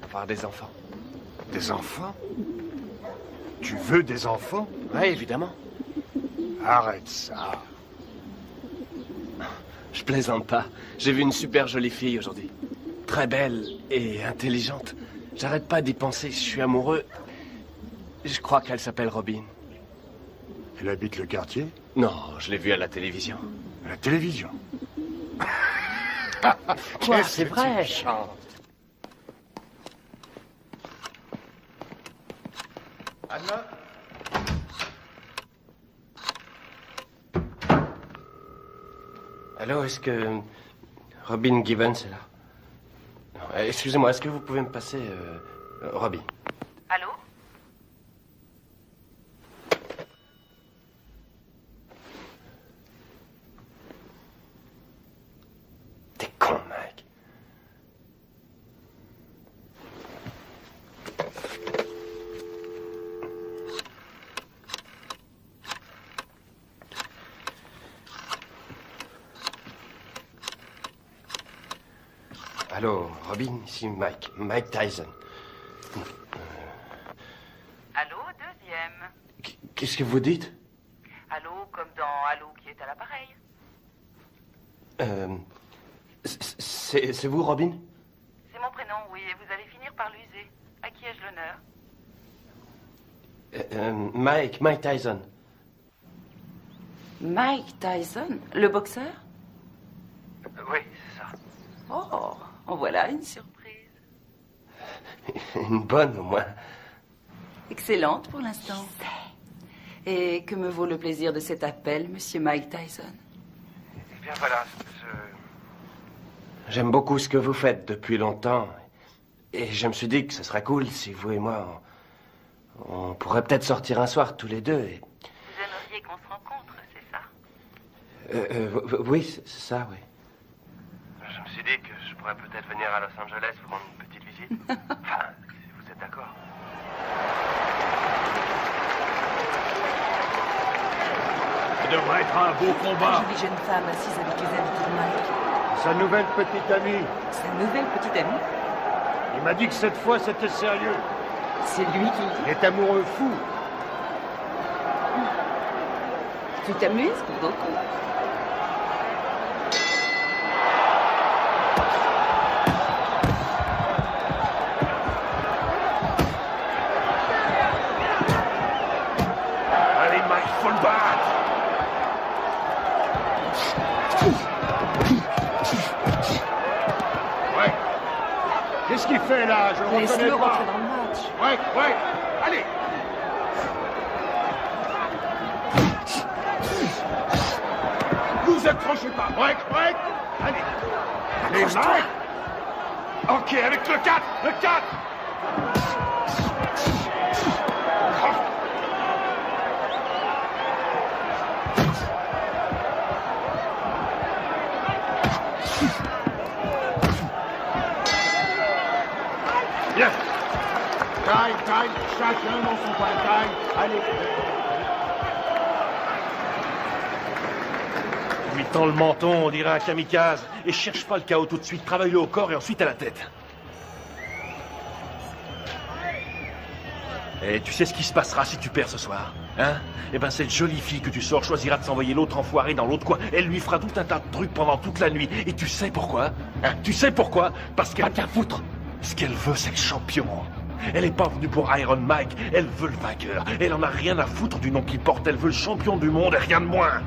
Avoir des enfants. Des enfants? Tu veux des enfants? Oui, évidemment. Arrête ça. Je plaisante pas. J'ai vu une super jolie fille aujourd'hui. Très belle et intelligente. J'arrête pas d'y penser, je suis amoureux. Je crois qu'elle s'appelle Robin. Elle habite le quartier? Non, je l'ai vue à la télévision. À la télévision? Quoi, c'est vrai? Anna? Allô, est-ce que Robin Gibbons est là? Non, excusez-moi, est-ce que vous pouvez me passer Robin? Allô? T'es con, Mike. Allô, Robin, ici Mike. Mike Tyson. Allô, deuxième. Qu'est-ce que vous dites? Allô, comme dans Allô qui est à l'appareil. C'est vous, Robin? C'est mon prénom, oui, et vous allez finir par l'user. À qui ai-je l'honneur? Mike Tyson. Mike Tyson, le boxeur? Oui, c'est ça. Oh, en voilà une surprise. Une bonne, au moins. Excellente pour l'instant. Et que me vaut le plaisir de cet appel, monsieur Mike Tyson? Eh bien, voilà, J'aime beaucoup ce que vous faites depuis longtemps. Et je me suis dit que ce serait cool si vous et moi, on pourrait peut-être sortir un soir tous les deux. Et... Vous aimeriez qu'on se rencontre, c'est ça? Oui, c'est ça, oui. Je me suis dit que je pourrais peut-être venir à Los Angeles vous rendre une petite visite. Enfin, si vous êtes d'accord. Ça devrait être un beau combat. Une jolie jeune femme assise avec les habits de Mike. Sa nouvelle petite amie. Sa nouvelle petite amie? Il m'a dit que cette fois c'était sérieux. C'est lui qui le dit? Il est amoureux fou. Tu t'amuses beaucoup. Allez, Mike, faut le battre. Ouais. Qu'est-ce qu'il fait là? Je le reconnais Laisse-le pas. rentrer dans le match. Ouais. Allez. Vous accrochez pas. Ouais. Allez. Allez, Mike. Ok, avec le 4. Le 4. Bien. Taille. Chacun dans son coin. Taille. Allez. Lui tend le menton, on dirait un kamikaze. Et cherche pas le chaos tout de suite. Travaille-le au corps et ensuite à la tête. Et tu sais ce qui se passera si tu perds ce soir, hein? Eh ben, cette jolie fille que tu sors choisira de s'envoyer l'autre enfoiré dans l'autre coin. Elle lui fera tout un tas de trucs pendant toute la nuit. Et tu sais pourquoi? Hein? Tu sais pourquoi? Parce qu'elle... Pas qu'à foutre. Ce qu'elle veut, c'est le champion. Elle est pas venue pour Iron Mike. Elle veut le vainqueur. Elle en a rien à foutre du nom qu'il porte. Elle veut le champion du monde et rien de moins.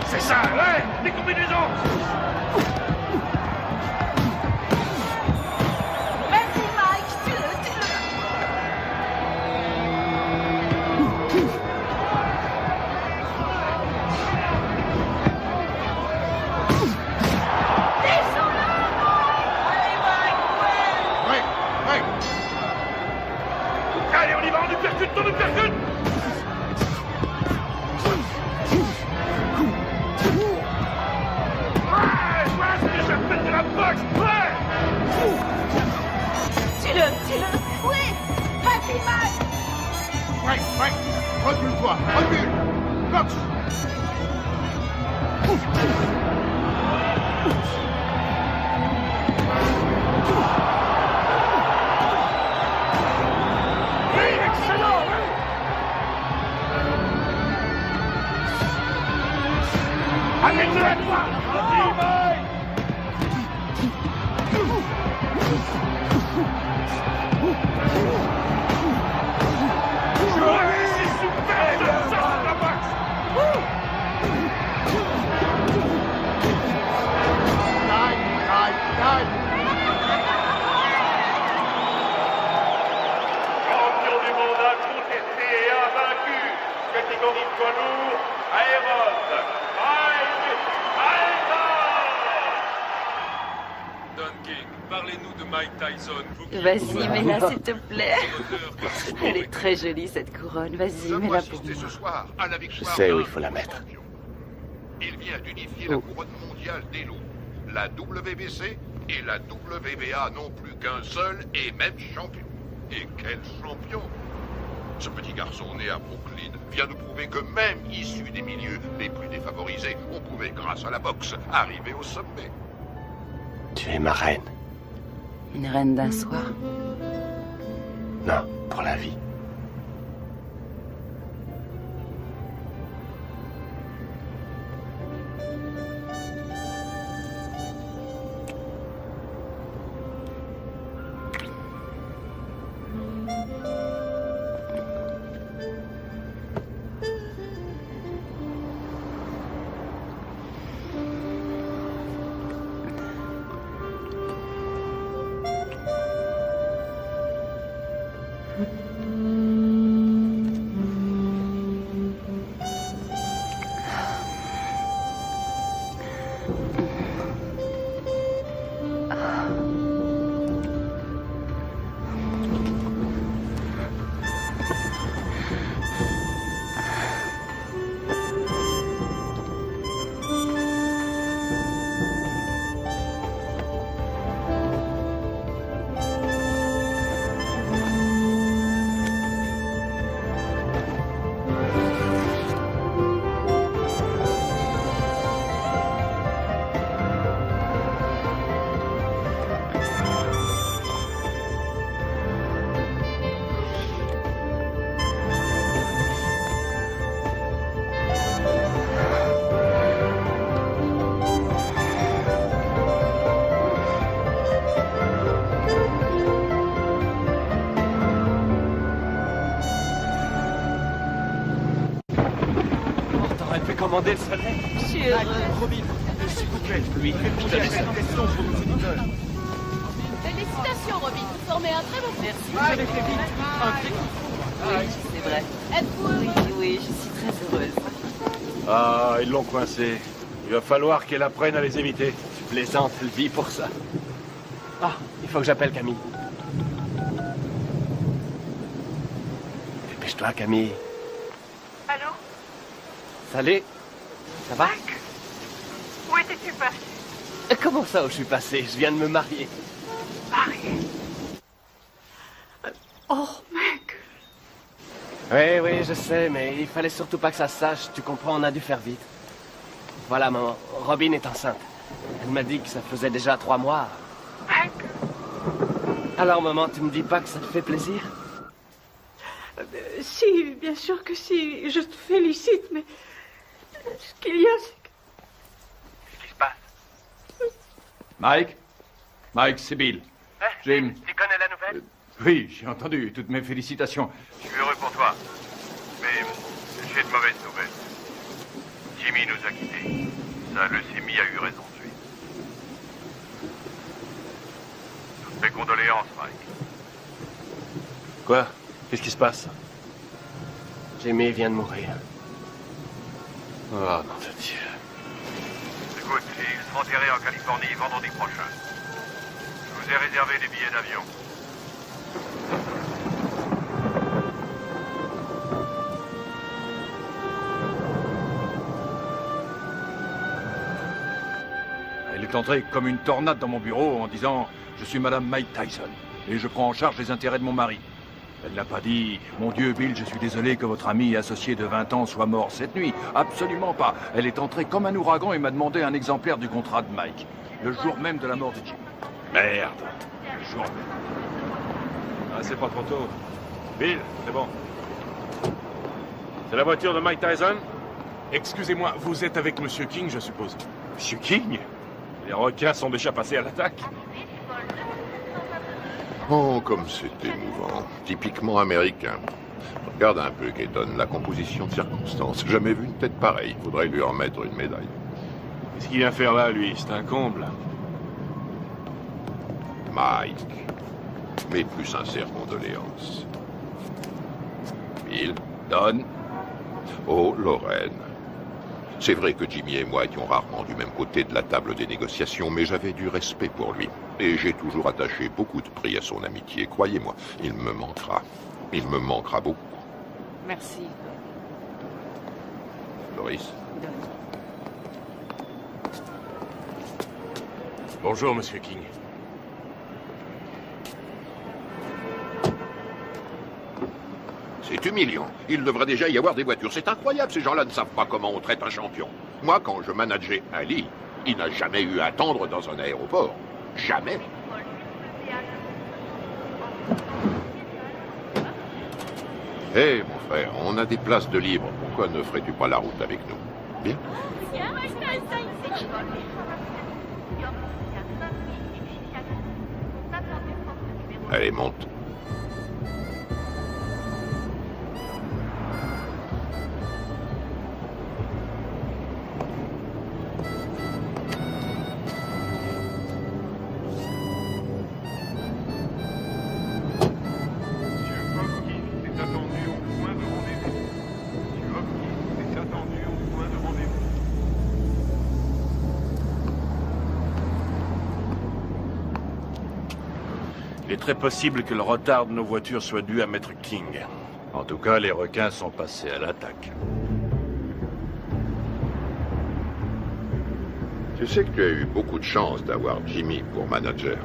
C'est ça, ouais, les combinaisons. Vas-y, Mike, tue-le. Allez, on y va, on uppercut, on uppercut. Ouais, c'est déjà fait de la boxe, ouais. Tue-le. Oui, vas-y, Mike. Mike, recule-toi, recule. Cox. Champion du monde incontesté et invaincu, catégorie poids lourd, Aéros, Mike Tyson. Don King, parlez-nous de Mike Tyson. Vas-y, mets-la s'il te plaît. Elle est très jolie cette couronne. Vas-y, mets-la pour moi. Ce soir à la Je victoire sais où d'un il faut la mettre. champion. Il vient d'unifier la couronne mondiale des loups. La WBC et la WBA n'ont plus qu'un seul et même champion. Et quel champion! Ce petit garçon né à Brooklyn vient de prouver que même issu des milieux les plus défavorisés, on pouvait, grâce à la boxe, arriver au sommet. Tu es ma reine. Une reine d'un soir. Non, pour la vie. Commander le soleil. Je suis heureuse. Robin, s'il vous plaît, lui, je te laisse une question pour nos auditeurs. Félicitations, Robin. Vous formez un très bon Merci. Vous avez fait vite. Un très Oui, c'est vrai. Êtes-vous heureux? Oui, je suis très heureuse. Ah, ils l'ont coincé. Il va falloir qu'elle apprenne à les éviter. Tu plaisantes, elle vit pour ça. Ah, il faut que j'appelle Camille. Dépêche-toi, Camille. Allô? Salut. Ça va? Mike? Où étais-tu passé? Comment ça où je suis passé? Je viens de me marier. Marié? Oh, mec! Oui, je sais, mais il fallait surtout pas que ça se sache. Tu comprends, on a dû faire vite. Voilà, maman. Robin est enceinte. Elle m'a dit que ça faisait déjà 3 mois. Mec? Alors, maman, tu me dis pas que ça te fait plaisir? Si, bien sûr que si. Je te félicite, mais... Ce qu'il y a, c'est que... Qu'est-ce qui se passe? Mike, c'est Bill. Jim. Tu connais la nouvelle? Oui, j'ai entendu. Toutes mes félicitations. Je suis heureux pour toi. Mais j'ai de mauvaises nouvelles. Jimmy nous a quittés. Sa leucémie a eu raison de lui. Toutes mes condoléances, Mike. Quoi? Qu'est-ce qui se passe? Jimmy vient de mourir. Oh, nom de Dieu. Écoute, ils seront enterrés en Californie vendredi prochain. Je vous ai réservé des billets d'avion. Elle est entrée comme une tornade dans mon bureau en disant « Je suis Madame Mike Tyson et je prends en charge les intérêts de mon mari. » Elle n'a pas dit « Mon Dieu, Bill, je suis désolé que votre ami et associé de 20 ans soit mort cette nuit. » Absolument pas. Elle est entrée comme un ouragan et m'a demandé un exemplaire du contrat de Mike. Le jour même de la mort de Jim. Merde. Le jour même. Ah, c'est pas trop tôt. Bill, c'est bon. C'est la voiture de Mike Tyson? Excusez-moi, vous êtes avec Monsieur King, je suppose. Monsieur King? Les requins sont déjà passés à l'attaque. Oh, comme c'est émouvant. Typiquement américain. Regarde un peu, Keaton, la composition de circonstances. Jamais vu une tête pareille. Faudrait lui remettre une médaille. Qu'est-ce qu'il vient faire là, lui? C'est un comble. Mike. Mes plus sincères condoléances. Bill. Don. Oh, Lorraine. C'est vrai que Jimmy et moi étions rarement du même côté de la table des négociations, mais j'avais du respect pour lui. Et j'ai toujours attaché beaucoup de prix à son amitié. Croyez-moi, il me manquera. Il me manquera beaucoup. Merci. Doris. Bonjour, Monsieur King. C'est humiliant. Il devrait déjà y avoir des voitures. C'est incroyable, ces gens-là ne savent pas comment on traite un champion. Moi, quand je manageais Ali, il n'a jamais eu à attendre dans un aéroport. Jamais. Hé, mon frère, on a des places de libre. Pourquoi ne ferais-tu pas la route avec nous? Bien. Allez, monte. Il est très possible que le retard de nos voitures soit dû à Maître King. En tout cas, les requins sont passés à l'attaque. Tu sais que tu as eu beaucoup de chance d'avoir Jimmy pour manager.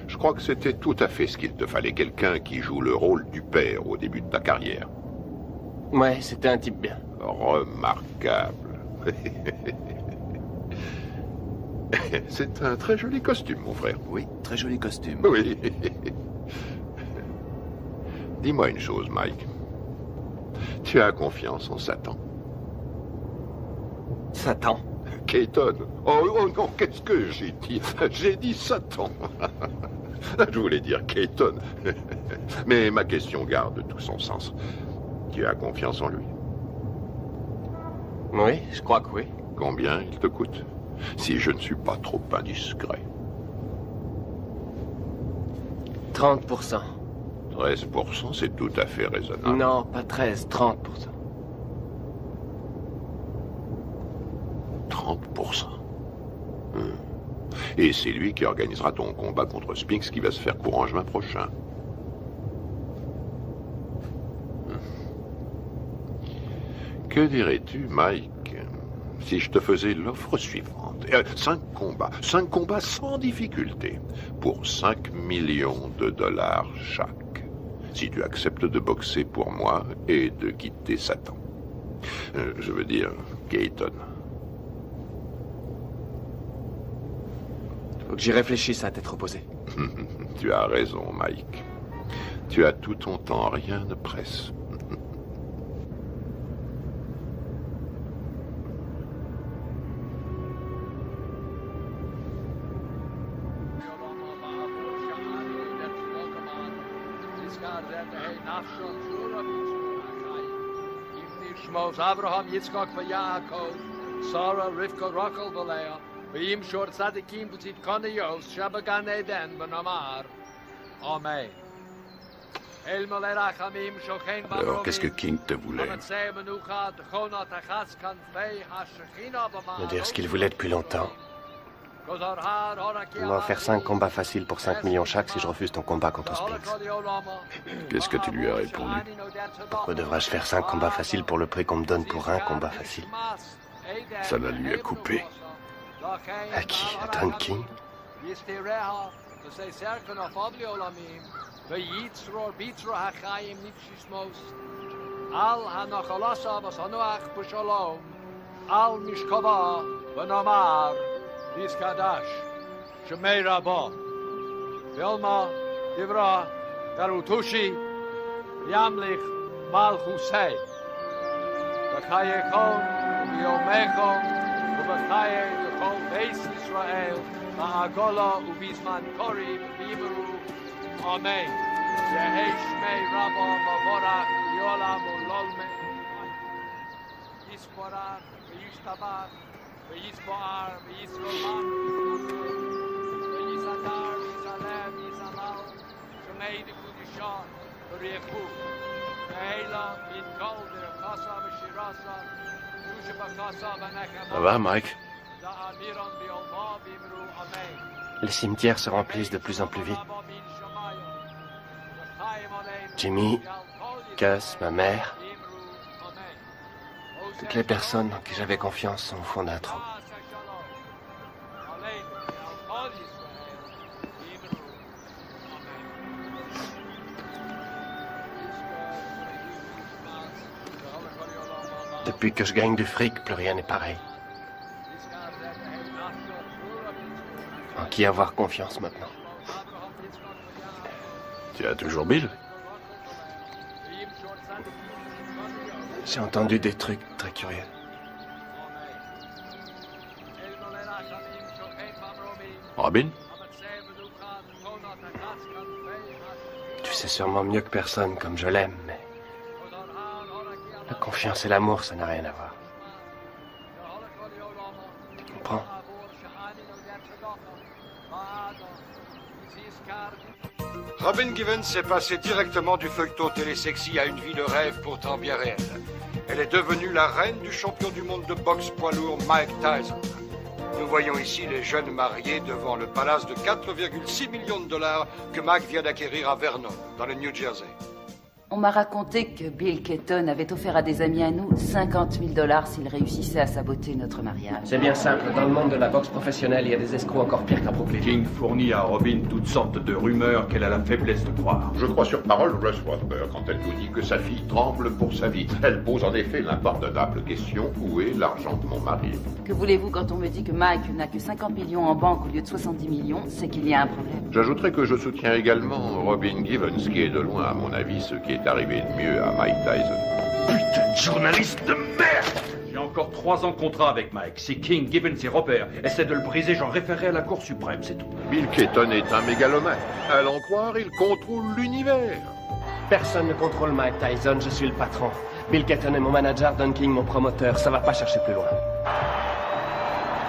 Je crois que c'était tout à fait ce qu'il te fallait, quelqu'un qui joue le rôle du père au début de ta carrière. Ouais, c'était un type bien. Remarquable. C'est un très joli costume, mon frère. Oui, très joli costume. Oui. Dis-moi une chose, Mike. Tu as confiance en Satan? Satan? Keaton. Oh non, qu'est-ce que j'ai dit? J'ai dit Satan. Je voulais dire Keaton. Mais ma question garde tout son sens. Tu as confiance en lui? Oui, je crois que oui. Combien il te coûte? Si je ne suis pas trop indiscret. 30%. 13%, c'est tout à fait raisonnable. Non, pas 13, 30%. 30%. Et c'est lui qui organisera ton combat contre Spinks qui va se faire courant juin prochain. Que dirais-tu, Mike, si je te faisais l'offre suivante? 5 combats sans difficulté, pour 5 millions de dollars chaque. Si tu acceptes de boxer pour moi et de quitter Satan. Je veux dire, Keaton. Faut que j'y réfléchisse à tête reposée. Tu as raison, Mike. Tu as tout ton temps, rien ne presse. Abraham, Yitzchak, Yaakov, Sarah, Rivka, Rachel, Leah, V'yim shor tzadikim b'tzit kaniyos, shabagan eden v'namar. Amen. Alors, qu'est-ce que King te voulait? Me dire ce qu'il voulait depuis longtemps. Il m'a offert 5 combats faciles pour 5 millions chaque si je refuse ton combat contre Spinks. Qu'est-ce que tu lui as répondu? Pourquoi devrais-je faire 5 combats faciles pour le prix qu'on me donne pour un combat facile? Ça la lui a coupé. À qui? À Don King? Say certain of Olamim, the Yitzror Bitra Hachayim Nipshishmos, Al Hanachalasa Vasanuach Pushalom, Al Mishkava, Vanamar, Iskadash, Shemei Rabba, Vilma, Divra, Darutushi, Yamlich, Malchusei, Bachayekon, Yomechon, Ubachaye, Yechon, Beis Israel, Ma'agola ubizman kori b'bimeru. Amen. Yehi shmei Rabba mavorach yolam ulolme. Yisborach v'yishtabach v'yisboar v'yisroman v'yizadar v'yizalem v'yizamal shmei dekudishon v'richu v'heila min kol v'rechasa v'shirasa v'yushebachasa v'nechama. Ça va, Mike? Les cimetières se remplissent de plus en plus vite. Jimmy, Gus, ma mère, toutes les personnes en qui j'avais confiance sont au fond d'un trou. Depuis que je gagne du fric, plus rien n'est pareil. En qui avoir confiance maintenant? Tu as toujours Bill? J'ai entendu des trucs très curieux. Robin? Tu sais sûrement mieux que personne comme je l'aime, mais la confiance et l'amour, ça n'a rien à voir. Tu comprends? Robin Givens est passée directement du feuilleton télésexy à une vie de rêve pourtant bien réelle. Elle est devenue la reine du champion du monde de boxe poids lourd Mike Tyson. Nous voyons ici les jeunes mariés devant le palace de 4,6 millions de dollars que Mike vient d'acquérir à Vernon, dans le New Jersey. On m'a raconté que Bill Keaton avait offert à des amis à nous 50 000 $ s'ils réussissaient à saboter notre mariage. C'est bien simple. Dans le monde de la boxe professionnelle, il y a des escrocs encore pires qu'à Brooklyn. King fournit à Robin toutes sortes de rumeurs qu'elle a la faiblesse de croire. Je crois sur parole Russ Waterberg quand elle nous dit que sa fille tremble pour sa vie. Elle pose en effet l'impardonnable question: où est l'argent de mon mari? Que voulez-vous quand on me dit que Mike n'a que 50 millions en banque au lieu de 70 millions? C'est qu'il y a un problème. J'ajouterai que je soutiens également Robin Givens, qui est de loin, à mon avis, ce qui est arrivé de mieux à Mike Tyson. Putain de journaliste de merde! J'ai encore 3 ans de contrat avec Mike. Si King, Gibbons et Robert essaient de le briser, j'en référerai à la Cour suprême, c'est tout. Bill Keaton est un mégalomane. À l'en croire, il contrôle l'univers. Personne ne contrôle Mike Tyson, je suis le patron. Bill Keaton est mon manager, Don King mon promoteur. Ça va pas chercher plus loin.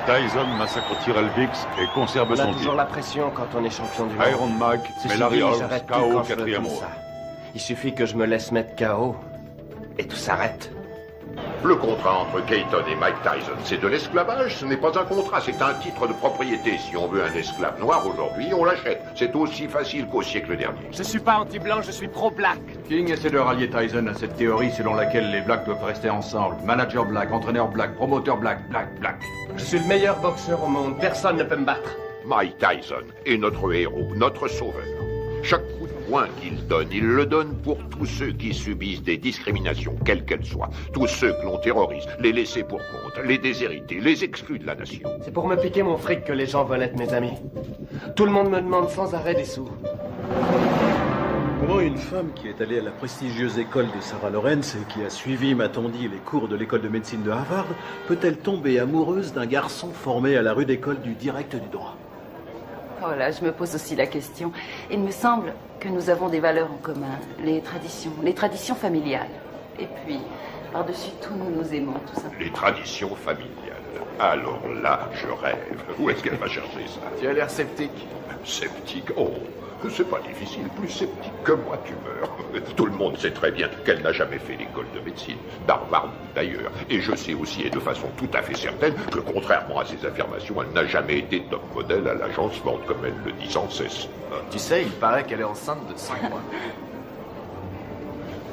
Tyson massacre Tyrell Biggs et conserve On a son toujours titre. la pression quand on est champion du monde. Iron Mike met Ceci Larry dit, Holmes j'arrête tout KO quand je veux 4e tout round. ça. Il suffit que je me laisse mettre KO et tout s'arrête. Le contrat entre Keaton et Mike Tyson, c'est de l'esclavage. Ce n'est pas un contrat, c'est un titre de propriété. Si on veut un esclave noir aujourd'hui, on l'achète. C'est aussi facile qu'au siècle dernier. Je suis pas anti-blanc, je suis pro-black. King essaie de rallier Tyson à cette théorie selon laquelle les blacks doivent rester ensemble. Manager black, entraîneur black, promoteur black, black. Je suis le meilleur boxeur au monde, personne ne peut me battre. Mike Tyson est notre héros, notre sauveur. Chaque coup de poing qu'il donne, il le donne pour tous ceux qui subissent des discriminations, quelles qu'elles soient. Tous ceux que l'on terrorise, les laissés pour compte, les déshérités, les exclus de la nation. C'est pour me piquer mon fric que les gens veulent être mes amis. Tout le monde me demande sans arrêt des sous. Comment une femme qui est allée à la prestigieuse école de Sarah Lawrence et qui a suivi, m'a-t-on dit, les cours de l'école de médecine de Harvard, peut-elle tomber amoureuse d'un garçon formé à la rude école du direct du droit? Voilà, je me pose aussi la question. Il me semble que nous avons des valeurs en commun, les traditions familiales. Et puis, par-dessus tout, nous nous aimons, tout simplement. Les traditions familiales. Alors là, je rêve. Où est-ce qu'elle va chercher ça? Tu as l'air sceptique. Sceptique? Oh, c'est pas difficile. Plus sceptique que moi, tu meurs. Tout le monde sait très bien qu'elle n'a jamais fait l'école de médecine, d'Harvard d'ailleurs. Et je sais aussi, et de façon tout à fait certaine, que contrairement à ses affirmations, elle n'a jamais été top modèle à l'agence Ford, comme elle le dit sans cesse. Tu sais, il paraît qu'elle est enceinte de 5 mois.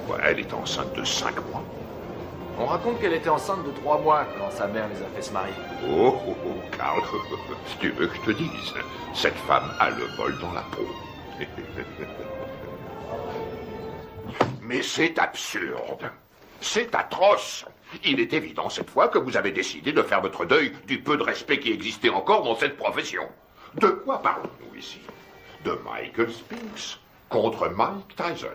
Ouais, elle est enceinte de 5 mois. On raconte qu'elle était enceinte de 3 mois quand sa mère les a fait se marier. Oh, oh, oh, Karl, si tu veux que je te dise, cette femme a le vol dans la peau. Mais c'est absurde. C'est atroce. Il est évident cette fois que vous avez décidé de faire votre deuil du peu de respect qui existait encore dans cette profession. De quoi parlons-nous ici? De Michael Spinks contre Mike Tyson.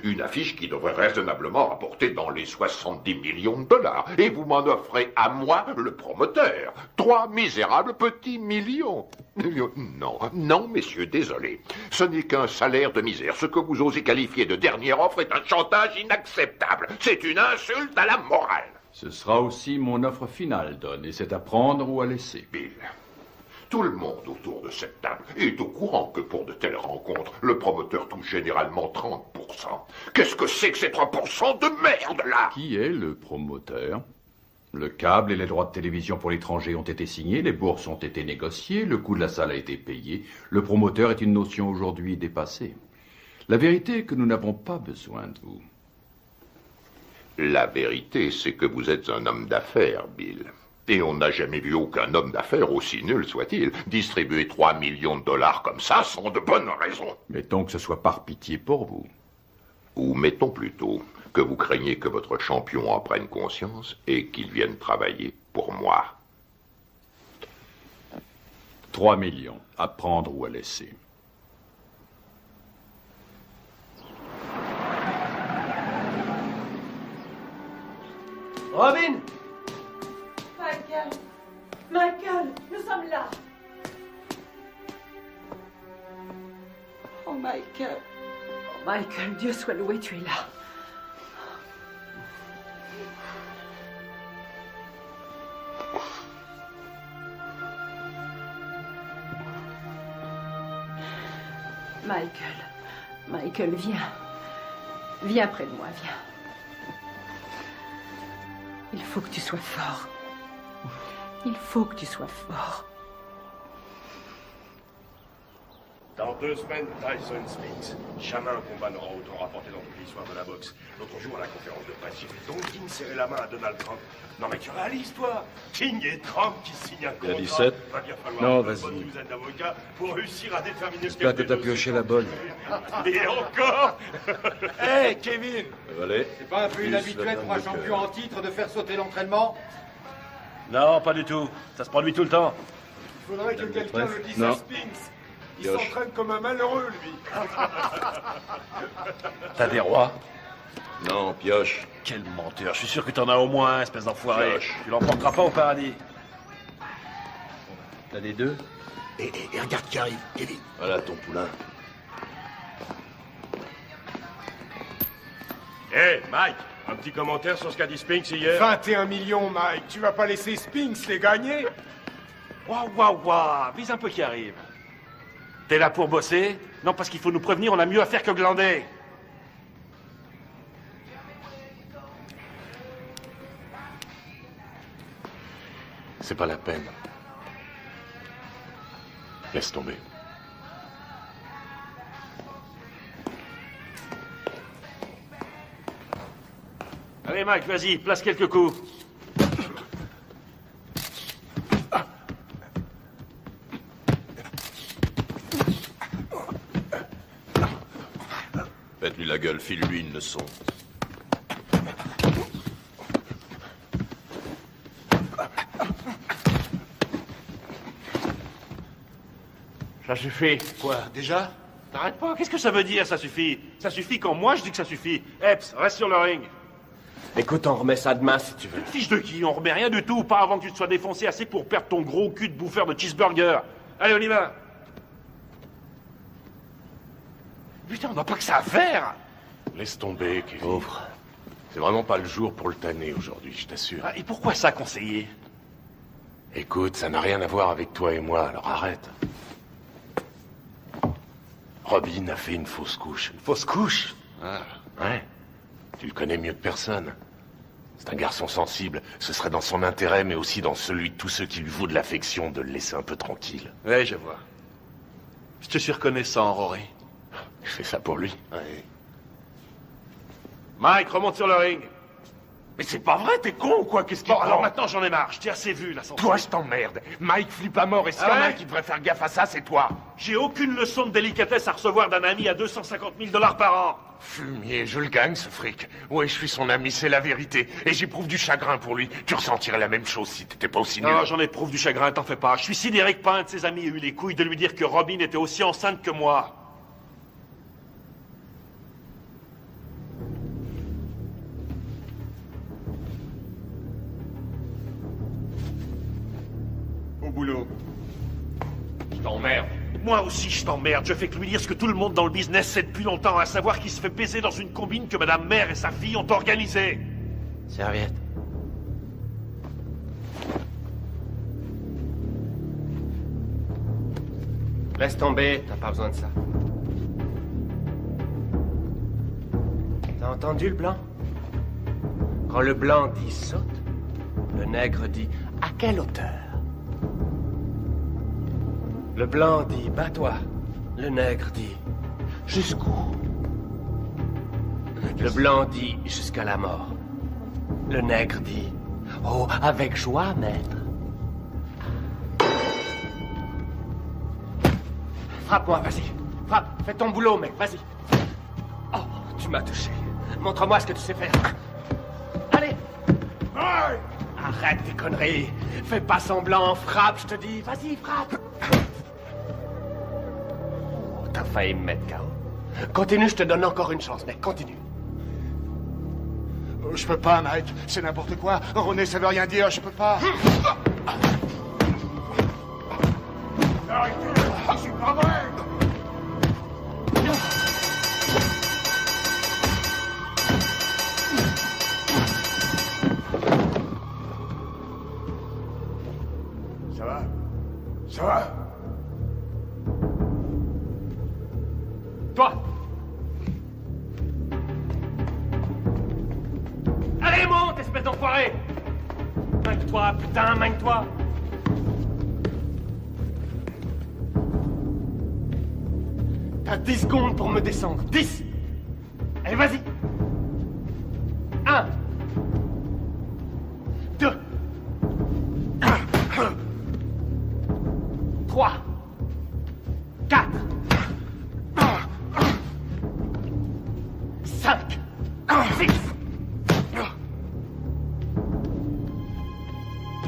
Une affiche qui devrait raisonnablement rapporter dans les 70 millions de dollars. Et vous m'en offrez à moi, le promoteur, 3 misérables petits millions. Non, non, messieurs, désolé. Ce n'est qu'un salaire de misère. Ce que vous osez qualifier de dernière offre est un chantage inacceptable. C'est une insulte à la morale. Ce sera aussi mon offre finale, Don, et c'est à prendre ou à laisser. Bill, tout le monde autour de cette table est au courant que pour de telles rencontres, le promoteur touche généralement 30%. Qu'est-ce que c'est que ces 3% de merde, là? Qui est le promoteur? Le câble et les droits de télévision pour l'étranger ont été signés, les bourses ont été négociées, le coût de la salle a été payé. Le promoteur est une notion aujourd'hui dépassée. La vérité est que nous n'avons pas besoin de vous. La vérité, c'est que vous êtes un homme d'affaires, Bill. Et on n'a jamais vu aucun homme d'affaires, aussi nul soit-il, distribuer 3 millions de dollars comme ça sans de bonnes raisons. Mettons que ce soit par pitié pour vous. Ou mettons plutôt que vous craignez que votre champion en prenne conscience et qu'il vienne travailler pour moi. 3 millions, à prendre ou à laisser. Robin! Michael! Michael, nous sommes là! Oh, Michael! Oh, Michael, Dieu soit loué, tu es là. Michael, viens. Viens près de moi, viens. Il faut que tu sois fort. Il faut que tu sois fort. Dans 2 semaines, Tyson Spinks. Jamais un combat n'aura autant rapporté dans toute l'histoire de la boxe. L'autre jour, à la conférence de presse, j'ai vu Don King serrer la main à Donald Trump. Non mais tu réalises, toi? King et Trump qui signent un contrat. Il y a 17? Va bien falloir Non, une vas-y. bonne douzaine d'avocats pour réussir à déterminer J'espère que t'as pioché la bonne. Et encore. Hé, Kevin! Allez. C'est pas un peu inhabituel pour un champion en titre de faire sauter l'entraînement? Non, pas du tout. Ça se produit tout le temps. Il faudrait que quelqu'un le dise Non. à Spinks. Il Pioche. s'entraîne comme un malheureux, lui. T'as des rois? Non, pioche. Quel menteur. Je suis sûr que t'en as au moins un, espèce d'enfoiré. Pioche. Tu l'emporteras pas au paradis. T'as les deux? Et regarde qui arrive, Kevin. Voilà ton poulain. Hé, Mike, un petit commentaire sur ce qu'a dit Spinks hier? 21 millions, Mike. Tu vas pas laisser Spinks les gagner? Waouh, vise un peu qui arrive. T'es là pour bosser? Non, parce qu'il faut nous prévenir, on a mieux à faire que glander. C'est pas la peine. Laisse tomber. Allez, Mike, vas-y, place quelques coups. Faites-lui la gueule, file-lui une leçon. Ça suffit. Quoi, déjà? T'arrêtes pas, qu'est-ce que ça veut dire, ça suffit? Ça suffit quand moi je dis que ça suffit. Epps, reste sur le ring. Écoute, on remet ça demain si tu veux. Fiche de qui? On remet rien du tout, pas avant que tu te sois défoncé assez pour perdre ton gros cul de bouffeur de cheeseburger. Allez, on y va. Putain, on n'a pas que ça à faire. Laisse tomber, Kevin. Pauvre. C'est vraiment pas le jour pour le tanner aujourd'hui, je t'assure. Ah, et pourquoi ça, conseiller? Écoute, ça n'a rien à voir avec toi et moi, alors arrête. Robin a fait une fausse couche. Une fausse couche? Ah, ouais. Tu le connais mieux que personne. C'est un garçon sensible. Ce serait dans son intérêt, mais aussi dans celui de tous ceux qui lui vouent de l'affection, de le laisser un peu tranquille. Ouais, je vois. Je te suis reconnaissant, Rory. Je fais ça pour lui. Ouais. Mike, remonte sur le ring. Mais c'est pas vrai, t'es con ou quoi? Qu'est-ce qu'il Bon, prend? alors maintenant j'en ai marre, je t'ai assez vu là. Toi, je t'emmerde. Mike flippe à mort et s'il y en a un qui devrait faire gaffe à ça, c'est toi. J'ai aucune leçon de délicatesse à recevoir d'un ami à 250 000 $ par an. Fumier, je le gagne ce fric. Ouais, je suis son ami, c'est la vérité. Et j'éprouve du chagrin pour lui. Tu ressentirais la même chose si t'étais pas aussi nul. Non, j'en éprouve du chagrin, t'en fais pas. Je suis sidéré que pas un de ses amis ait eu les couilles de lui dire que Robin était aussi enceinte que moi. Au boulot. Je t'emmerde. Moi aussi, je t'emmerde. Je fais que lui dire ce que tout le monde dans le business sait depuis longtemps, à savoir qu'il se fait baiser dans une combine que Madame Mère et sa fille ont organisée. Serviette. Laisse tomber, t'as pas besoin de ça. T'as entendu le blanc? Quand le blanc dit saute, le nègre dit à quelle hauteur? Le blanc dit bats-toi, le nègre dit jusqu'où? Le blanc dit jusqu'à la mort. Le nègre dit oh, avec joie, maître. Frappe-moi, vas-y. Frappe, fais ton boulot, mec, vas-y. Oh, tu m'as touché. Montre-moi ce que tu sais faire. Allez. Arrête tes conneries. Fais pas semblant, frappe, je te dis. Vas-y, frappe. Oh, t'as failli me mettre KO. Continue, je te donne encore une chance, mec, continue. Je peux pas, Mike. C'est n'importe quoi. René, ça veut rien dire. Je peux pas. Arrêtez. C'est pas vrai. Ça va? Ça va? Toi! Allez, monte, espèce d'enfoiré! Manque-toi, putain, manque-toi! T'as 10 secondes pour me descendre. 10! Allez, vas-y! 1 2 3 4 5 6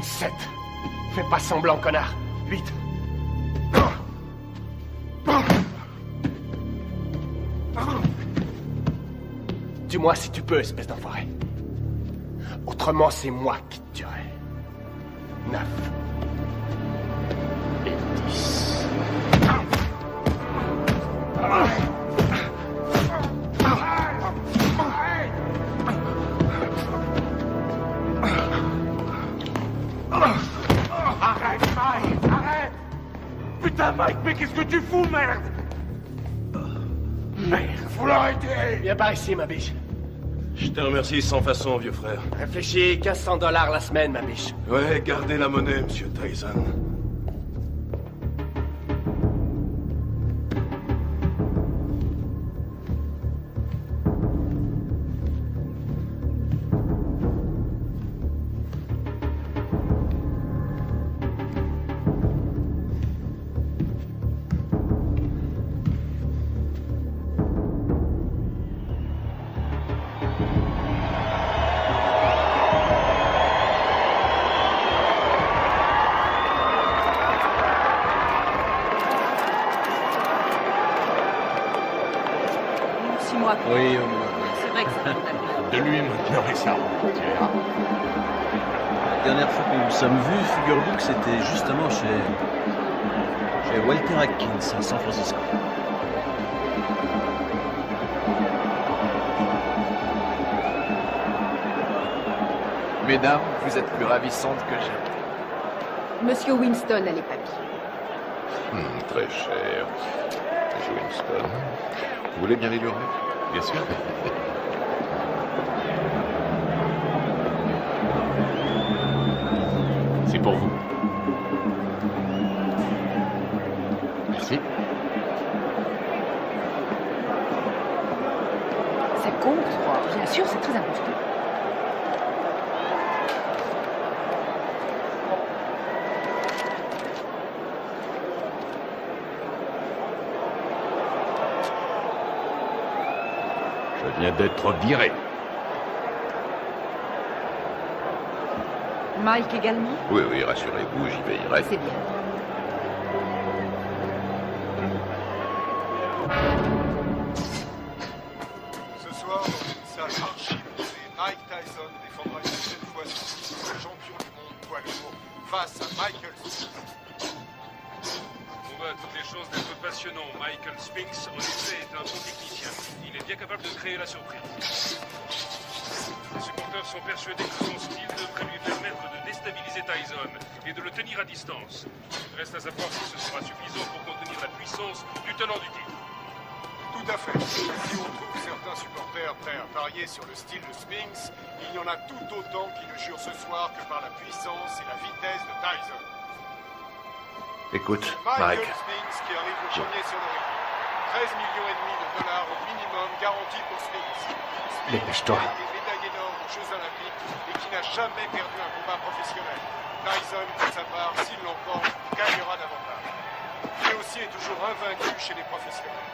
7 Fais pas semblant, connard. 8 Dis-moi si tu peux, espèce d'enfoiré. Autrement, c'est moi qui te tuerai. 9 et 10. Arrête, Mike. Arrête. Putain, Mike, mais qu'est-ce que tu fous, merde? Merde, faut l'arrêter. Viens par ici, ma biche. Je te remercie sans façon, vieux frère. Réfléchis, 1500 $ la semaine, ma biche. Ouais, gardez la monnaie, monsieur Tyson. Oui, C'est vrai que c'est condamné. De lui maintenant et ça. La dernière fois que nous nous sommes vus, figure-vous que c'était justement chez Walter Atkins à San Francisco. Mesdames, vous êtes plus ravissantes que jamais. Monsieur Winston a les papiers. Très cher. Monsieur Winston. Vous voulez bien l'ignorer? Bien sûr. C'est pour vous. Merci. Ça compte, je crois. Bien sûr, c'est très important. Je viens d'être viré. Mike également? Oui, oui, rassurez-vous, j'y veillerai. C'est bien. Ce soir, dans une salle archi-bombée, Mike Tyson défendra une deuxième fois son titre de champion du monde poids lourd face à Michael Spinks. On a toutes les chances d'être passionnant. Michael Spinks, en effet, est un bon technicien. Il est bien capable de créer la surprise. Les supporters sont persuadés que son style devrait lui permettre de déstabiliser Tyson et de le tenir à distance. Reste à savoir si ce sera suffisant pour contenir la puissance du tenant du titre. Tout à fait. Si on trouve certains supporters prêts à parier sur le style de Spinks, il y en a tout autant qui ne jurent ce soir que par la puissance et la vitesse de Tyson. Écoute, Michael Mike. Spinks qui arrive le premier sur le ring. 13,5 millions de dollars au minimum garantis pour Spinks. Dépêche-toi. Qui a été médaillé d'or aux Jeux Olympiques et qui n'a jamais perdu un combat professionnel. Tyson, pour sa part, s'il l'emporte, gagnera davantage. Lui aussi est toujours invaincu chez les professionnels.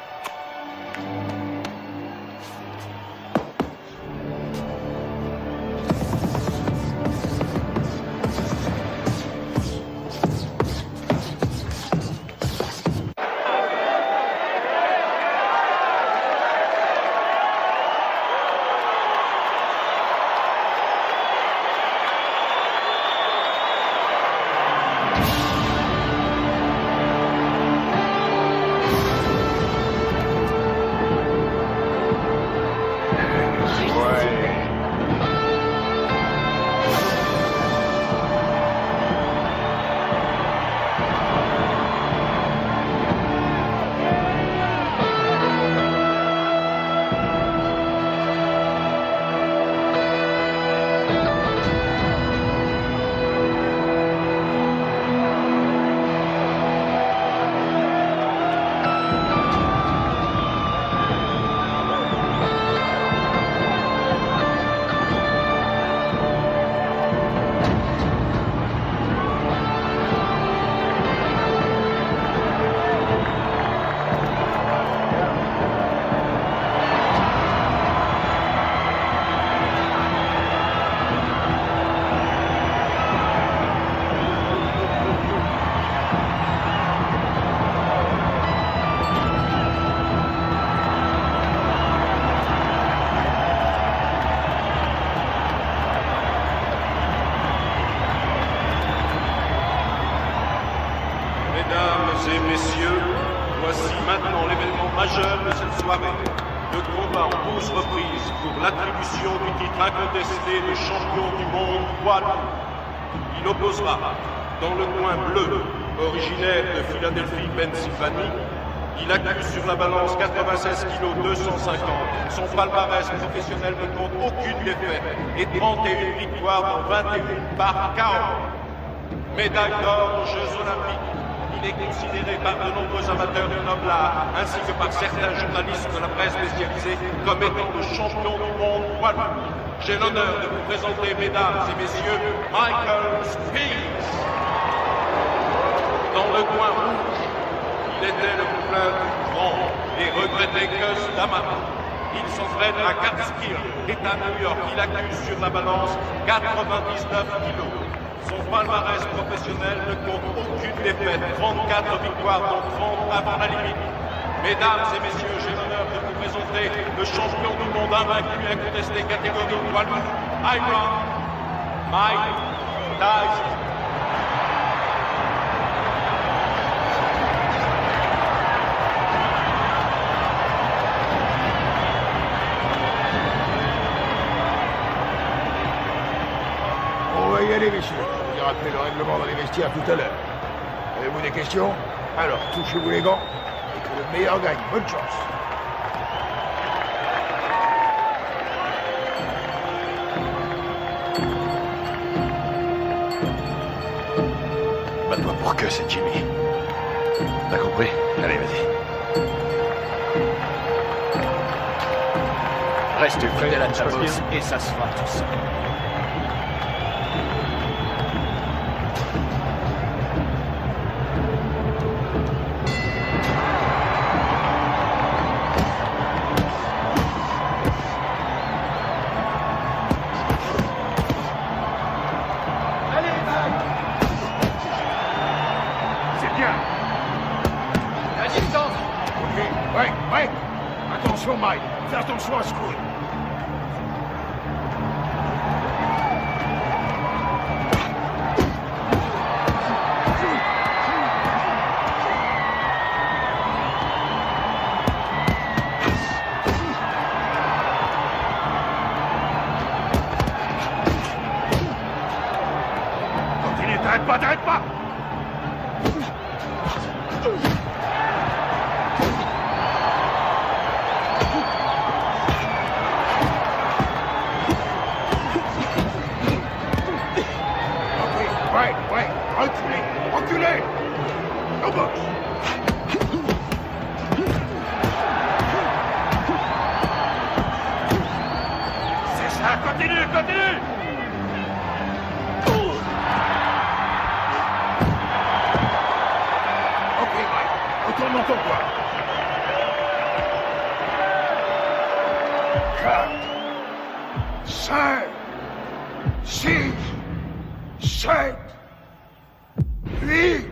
Mesdames et messieurs, voici maintenant l'événement majeur de cette soirée. Le combat en 12 reprises pour l'attribution du titre incontesté de champion du monde poids lourd. Il opposera, dans le coin bleu, originaire de Philadelphie, Pennsylvanie, il accuse sur la balance 96 kg 250. Son palmarès professionnel ne compte aucune défaite et 31 victoires dans 21 par KO. Médaille d'or aux Jeux Olympiques. Il est considéré par de nombreux amateurs du noble art, ainsi que par certains journalistes de la presse spécialisée, comme étant le champion du monde poids lourd. J'ai l'honneur de vous présenter, mesdames et messieurs, Michael Spinks. Dans le coin rouge, il était le poulain du grand et regretté Gus D'Amato. Il s'entraîne à Catskill, État New York. Il accuse sur la balance 99 kilos. Son palmarès professionnel ne compte aucune défaite, 34 victoires, dont 30 avant la limite. Mesdames et messieurs, j'ai l'honneur de vous présenter le champion du monde invaincu incontesté catégorie poids lourd, Iron Mike Tyson. On va y aller, messieurs. Je vous rappelle le règlement dans les vestiaires tout à l'heure. Avez-vous des questions? Alors, touchez-vous les gants et que le meilleur gagne. Bonne chance. Bats-toi pour que c'est Jimmy. T'as compris? Allez, vas-y. Reste fidèle à ta bosse et ça se fera tout seul. Attention, Mike. Fais attention à ce coup. Continue, t'arrêtes pas, t'arrêtes pas. Ouais, reculez. Au box. C'est ça, continue. Ok, Mike, retourne dans ton coin. 4, 5, 6, 7, 8.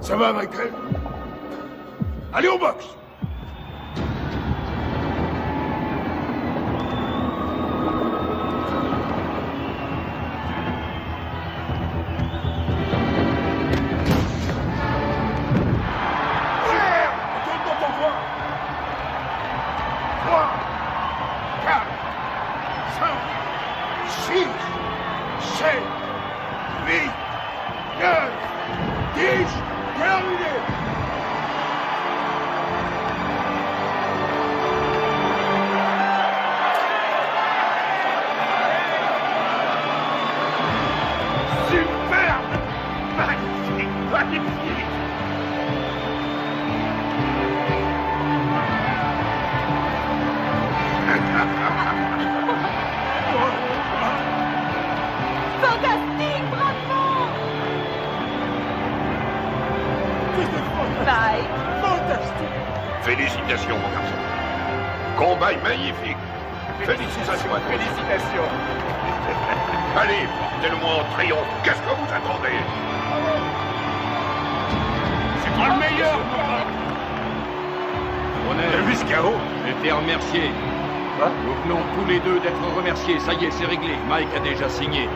Ça va, Michael? Allez au box! Retourne dans ton coin! 3, 4, 5, 6, 7, 8, 9, 10, terminé! Superbe! Magnifique! Fantastique, bravo! Bye. Fantastique! Félicitations, mon garçon. Combat magnifique. Félicitations à toi. Félicitations. Allez, portez-le-moi en triomphe. Qu'est-ce que vous attendez? C'est moi le meilleur! On est vu ce chaos. Été remercié. Nous venons tous les deux d'être remerciés. Ça y est, c'est réglé. Mike a déjà signé.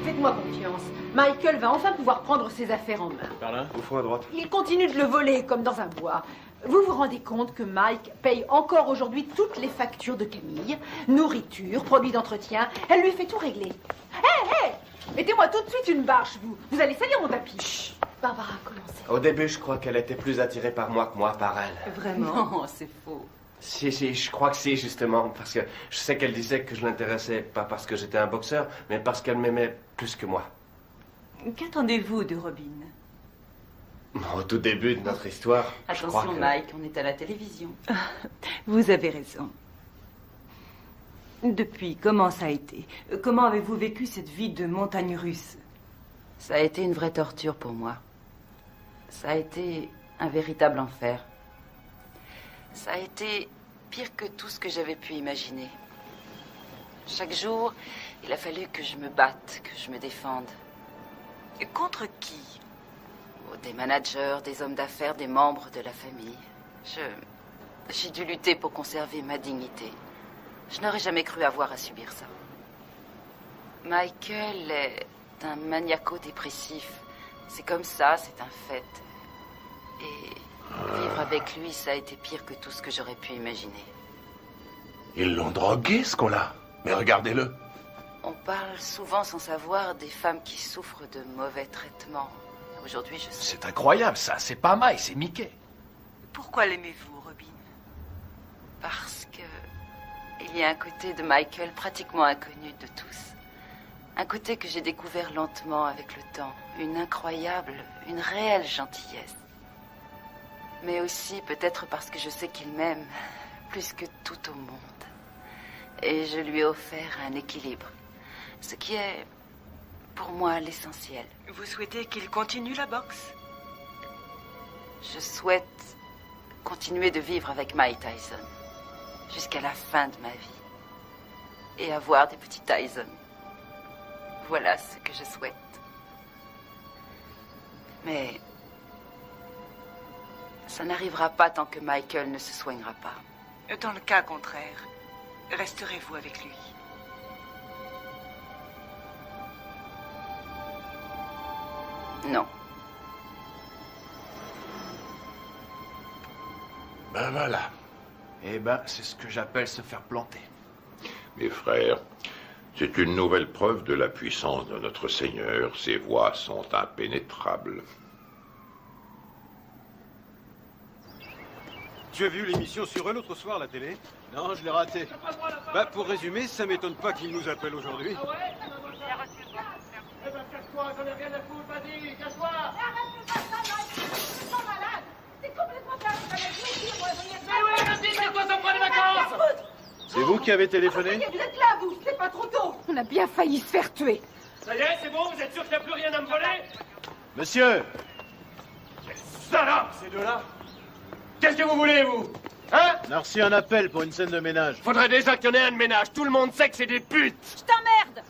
Faites-moi confiance. Michael va enfin pouvoir prendre ses affaires en main. Par là, au fond à droite. Il continue de le voler comme dans un bois. Vous vous rendez compte que Mike paye encore aujourd'hui toutes les factures de Camille, nourriture, produits d'entretien. Elle lui fait tout régler. Hé, mettez-moi tout de suite une bâche, vous. Vous allez salir mon tapis. Chut. Barbara, commencez. Au début, je crois qu'elle était plus attirée par moi que moi par elle. Vraiment? Non, c'est faux. Si, je crois que si, justement, parce que je sais qu'elle disait que je l'intéressais pas parce que j'étais un boxeur, mais parce qu'elle m'aimait plus que moi. Qu'attendez-vous de Robin? Au tout début de notre histoire, je crois Attention, que... Mike, on est à la télévision. Vous avez raison. Depuis, comment ça a été? Comment avez-vous vécu cette vie de montagne russe? Ça a été une vraie torture pour moi. Ça a été un véritable enfer. Ça a été pire que tout ce que j'avais pu imaginer. Chaque jour, il a fallu que je me batte, que je me défende. Et contre qui? Des managers, des hommes d'affaires, des membres de la famille. J'ai dû lutter pour conserver ma dignité. Je n'aurais jamais cru avoir à subir ça. Michael est un maniaco-dépressif. C'est comme ça, c'est un fait. Et vivre avec lui, ça a été pire que tout ce que j'aurais pu imaginer. Ils l'ont drogué, ce qu'on-là. Mais regardez-le. On parle souvent sans savoir des femmes qui souffrent de mauvais traitements. Aujourd'hui, je sais. C'est incroyable, ça. C'est pas Mike, c'est Mickey. Pourquoi l'aimez-vous, Robin? Parce que il y a un côté de Michael pratiquement inconnu de tous. Un côté que j'ai découvert lentement avec le temps. Une incroyable, une réelle gentillesse. Mais aussi peut-être parce que je sais qu'il m'aime plus que tout au monde. Et je lui ai offert un équilibre. Ce qui est, pour moi, l'essentiel. Vous souhaitez qu'il continue la boxe? Je souhaite continuer de vivre avec Mike Tyson jusqu'à la fin de ma vie. Et avoir des petits Tyson. Voilà ce que je souhaite. Mais ça n'arrivera pas tant que Michael ne se soignera pas. Dans le cas contraire, resterez-vous avec lui? Non. Ben voilà. Eh ben, c'est ce que j'appelle se faire planter. Mes frères, c'est une nouvelle preuve de la puissance de notre Seigneur. Ses voies sont impénétrables. Tu as vu l'émission sur eux l'autre soir à la télé? Non, je l'ai raté. Bah, pour résumer, ça m'étonne pas qu'ils nous appellent aujourd'hui. Eh ben, casse-toi, j'en ai rien à foutre, vas-y, casse-toi! C'est complètement dingue. Mais oui, vas-y, c'est quoi, ça me prend des vacances? C'est vous qui avez téléphoné? Vous êtes là, vous, c'est pas trop tôt. On a bien failli se faire tuer. Ça y est, c'est bon, vous êtes sûr qu'il n'y a plus rien à me voler? Monsieur! Salope, ces deux-là! Qu'est-ce que vous voulez, vous? Hein? On a reçu un appel pour une scène de ménage. Faudrait déjà qu'il y en ait un de ménage. Tout le monde sait que c'est des putes. Je t'emmerde.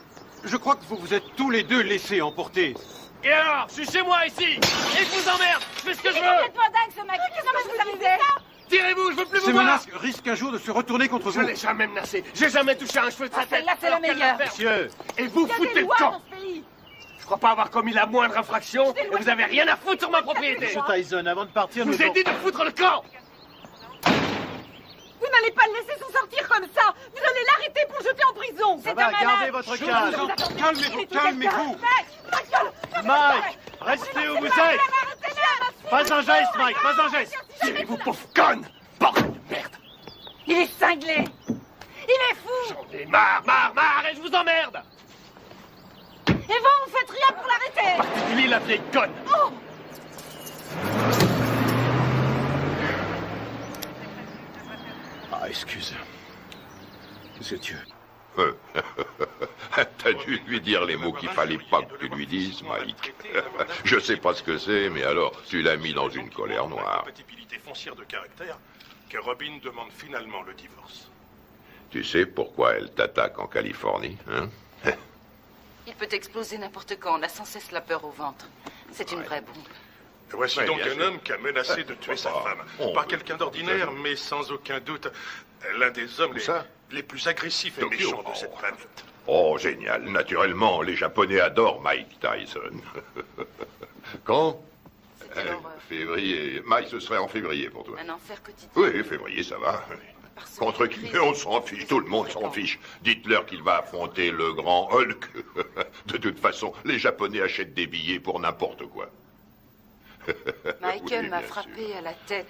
Je crois que vous vous êtes tous les deux laissés emporter. Et alors? Je suis chez moi, ici. Et je vous emmerde. Je fais ce que je C'est veux. complètement dingue, ce mec. Qu'est-ce que vous amusez? Tirez-vous, je veux plus vous Ces voir. menaces risquent un jour de se retourner contre Je vous. l'ai jamais menacé. J'ai jamais touché un cheveu de sa tête. Celle-là, c'est la Alors qu'elle meilleure. va faire. Monsieur! Et vous Il y a foutez des le lois camp. dans ce pays. Je crois pas avoir commis la moindre infraction. Et vous avez rien à foutre sur ma propriété. Monsieur Tyson, avant de partir, Je vous ai dit de foutre le camp. Vous n'allez pas le laisser s'en sortir comme ça. Vous allez l'arrêter pour le jeter en prison. Ça va, gardez votre calme. Calmez-vous, calmez-vous. Mike, restez où vous êtes. Pas un geste, Mike, pas un geste. Tirez-vous, pauvre conne. Bordel de merde. Il est cinglé. Il est fou. J'en ai marre, et je vous emmerde. Et vous faites rien pour l'arrêter. Particulier la vieille conne. Oh. Ah, excuse. Monsieur Dieu. T'as dû lui dire les mots qu'il fallait pas que tu lui dises, Mike. Je sais pas ce que c'est, mais alors, tu l'as mis dans une colère noire. Compatibilité foncière de caractère que Robin demande finalement le divorce. Tu sais pourquoi elle t'attaque en Californie, hein? Il peut exploser n'importe quand. On a sans cesse la peur au ventre. C'est une vraie bombe. Voici Ouais, donc bien un sûr. homme qui a menacé de tuer sa femme. Pas quelqu'un d'ordinaire, mais sans aucun doute l'un des hommes les plus agressifs et Tokyo. méchants de cette planète. Oh, génial. Naturellement, les Japonais adorent Mike Tyson. Quand? Février. Mike, ce serait en février pour toi. Un enfer quotidien. Oui, février, ça va. Contre qui? On s'en fiche, tout le monde s'en fiche. Dites-leur qu'il va affronter le grand Hulk. De toute façon, les Japonais achètent des billets pour n'importe quoi. Michael Oui, m'a bien frappé à la tête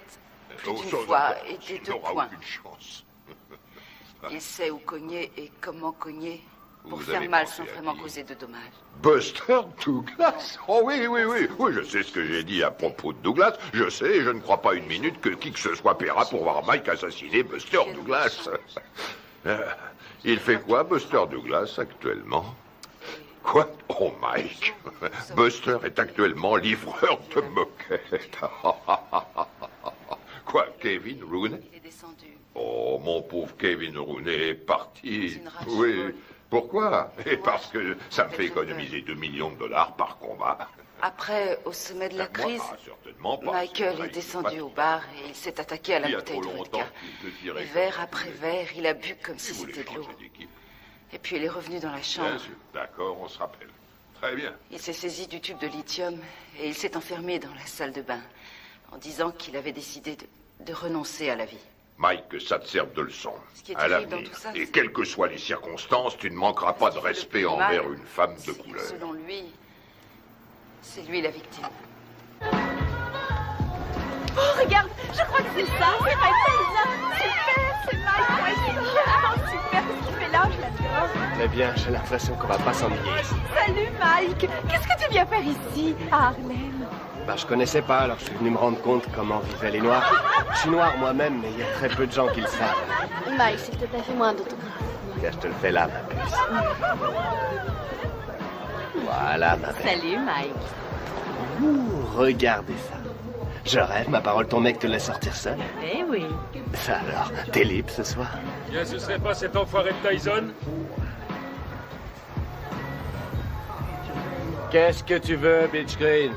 plus Oh, d'une sans fois doute, et des tu deux n'auras points. aucune chance. Il sait où cogner et comment cogner pour Vous faire avez mal pensé sans à vraiment qui? causer de dommages. Buster Douglas? Oh oui, oui, oui. Oui, je sais ce que j'ai dit à propos de Douglas. Je sais, et je ne crois pas une minute que qui que ce soit paiera pour voir Mike assassiner Buster Douglas. Il fait quoi, Buster Douglas, actuellement? Quoi? Oh, Mike. Buster est actuellement livreur de moquettes. Quoi, Kevin Rooney? Il est descendu. Oh, mon pauvre Kevin Rooney est parti. une rage Oui. folle. Pourquoi? Et parce que ça me fait économiser $2 millions par combat. Après, au sommet de la crise, Certainement pas. Michael C'est est vrai, descendu au bar et il s'est attaqué à la Il y a bouteille trop de longtemps vodka. qu'il te tirait Et comme verre ça. après verre, il a bu comme si c'était de l'eau. Et puis il est revenu dans la Bien chambre. sûr. D'accord, on se rappelle. Très bien. Il s'est saisi du tube de lithium et il s'est enfermé dans la salle de bain en disant qu'il avait décidé de renoncer à la vie. Mike, que ça te serve de leçon. Ce qui est À terrible l'avenir. dans tout ça, Et c'est- quelles que soient les circonstances, tu ne manqueras pas de respect plus envers mal, une femme de couleur. Selon lui, c'est lui la victime. Oh, regarde, je crois que c'est ça. C'est Mike Tyson. Super, c'est Mike. Ouais, c'est vraiment super ce qu'il fait là, je l'adore. Très bien, j'ai l'impression qu'on va pas s'ennuyer ici. Salut Mike. Qu'est-ce que tu viens faire ici, à Harlem? Ben, je connaissais pas, alors je suis venu me rendre compte comment vivaient les Noirs. Je suis noir moi-même, mais il y a très peu de gens qui le savent. Mike, s'il te plaît, fais-moi un autographe. Tiens, je te le fais là, ma puce. Voilà, ma belle. Salut, Mike. Ouh, regardez ça. Je rêve, ma parole, ton mec te laisse sortir seul. Eh oui. Ça alors, t'es libre ce soir? Bien, ce serait pas cet enfoiré de Tyson? Qu'est-ce que tu veux, Bitch Green?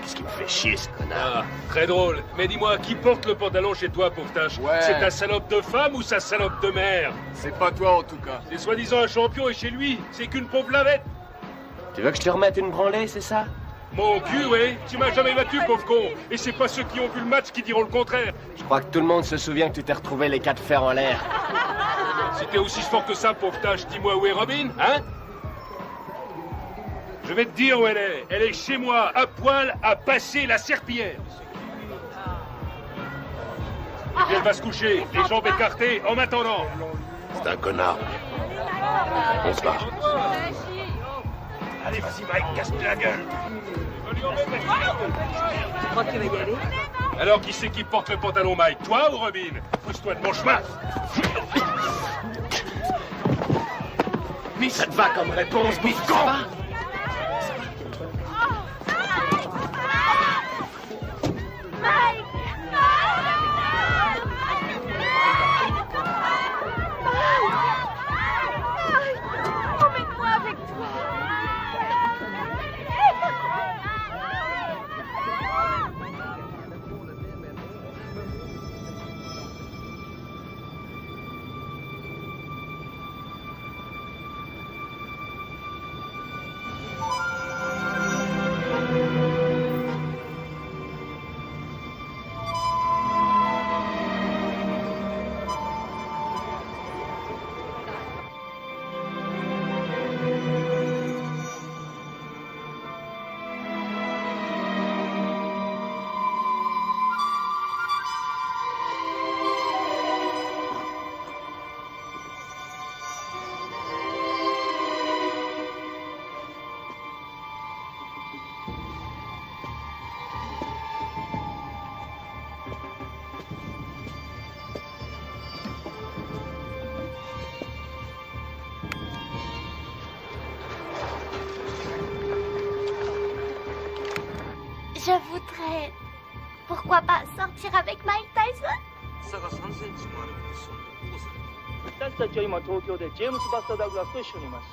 Qu'est-ce qui me fait chier, ce connard? Ah, très drôle. Mais dis-moi, qui porte le pantalon chez toi, pauvre tâche? Ouais. C'est ta salope de femme ou sa salope de mère? C'est pas toi en tout cas. C'est soi-disant un champion et chez lui, c'est qu'une pauvre lavette. Tu veux que je te remette une branlée, c'est ça? Mon cul, oui. Tu m'as jamais battu, pauvre con. Et c'est pas ceux qui ont vu le match qui diront le contraire. Je crois que tout le monde se souvient que tu t'es retrouvé les 4 fers en l'air. Si t'es aussi fort que ça, pauvre tâche, dis-moi où est Robin, hein? Je vais te dire où elle est. Elle est chez moi, à poil, à passer la serpillière. Et puis elle va se coucher, les jambes écartées, en m'attendant. C'est un connard. On se barre. Allez, vas-y, Mike, casse-toi la gueule. Tu crois que tu vas y aller? Alors, qui c'est qui porte le pantalon, Mike? Toi ou Robin? Pousse-toi de mon chemin. Mais ça te va comme réponse, bouffon! Mike! Emmène-moi avec toi! Je voudrais... Pourquoi pas sortir avec Mike Tyson? 差が3センチもあるそんなことさ私たちは今東京でジェームス・バスター・ダグラスと一緒にいます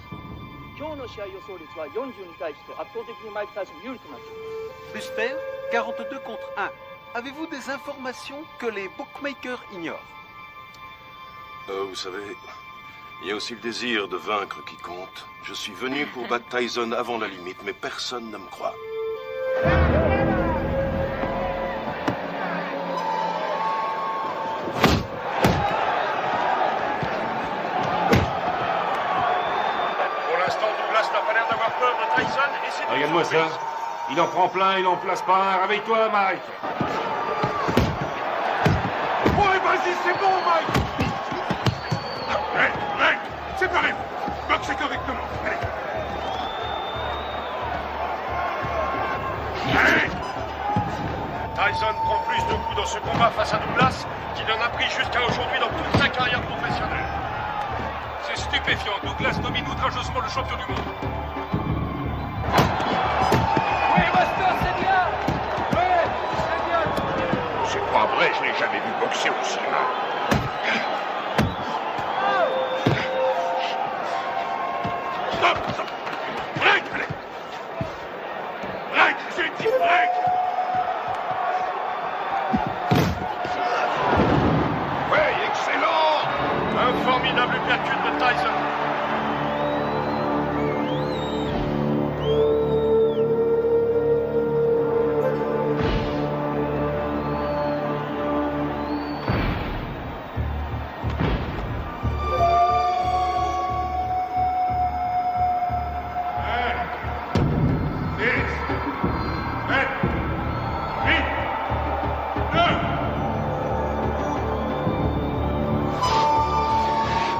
今日の試合予想率は40に対して圧倒的にマイク・タイソン有利となっています Buster, 42 contre 1. Avez-vous des informations que les bookmakers ignorent? Vous savez, il y a aussi le désir de vaincre qui compte. Je suis venu pour battre Tyson avant la limite, mais personne ne me croit. Pour l'instant, Douglas n'a pas l'air d'avoir peur de Tyson et c'est... Regarde-moi ça. Il en prend plein, il en place pas un. Réveille-toi, Mike. Ouais, vas-y, c'est bon, Mike! Mec, séparez-vous! Boxez correctement, allez! Allez! Tyson prend plus de coups dans ce combat face à Douglas qu'il en a pris jusqu'à aujourd'hui dans toute sa carrière professionnelle. C'est stupéfiant, Douglas domine outrageusement le champion du monde. Oui, Buster, c'est bien! Ouais, c'est bien! C'est pas vrai, je l'ai jamais vu boxer aussi mal. Stop! Break, allez! Break, j'ai dit break! Ouais, excellent! Un formidable calcul de Tyson.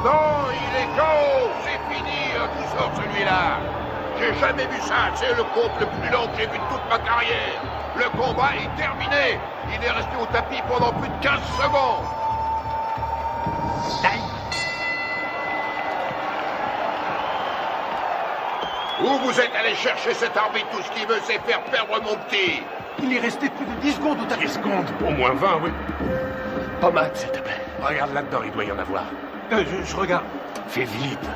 Non, il est KO! C'est fini, tout sort celui-là! J'ai jamais vu ça, c'est le combat le plus long que j'ai vu de toute ma carrière! Le combat est terminé! Il est resté au tapis pendant plus de 15 secondes! Où vous êtes allé chercher cet arbitre? Tout ce qu'il veut, c'est faire perdre mon petit. Il est resté plus de 10 secondes au tapis. 10 secondes? Au moins 20, oui. Pommade, s'il te plaît. Regarde là-dedans, il doit y en avoir. Je regarde. Fais vite.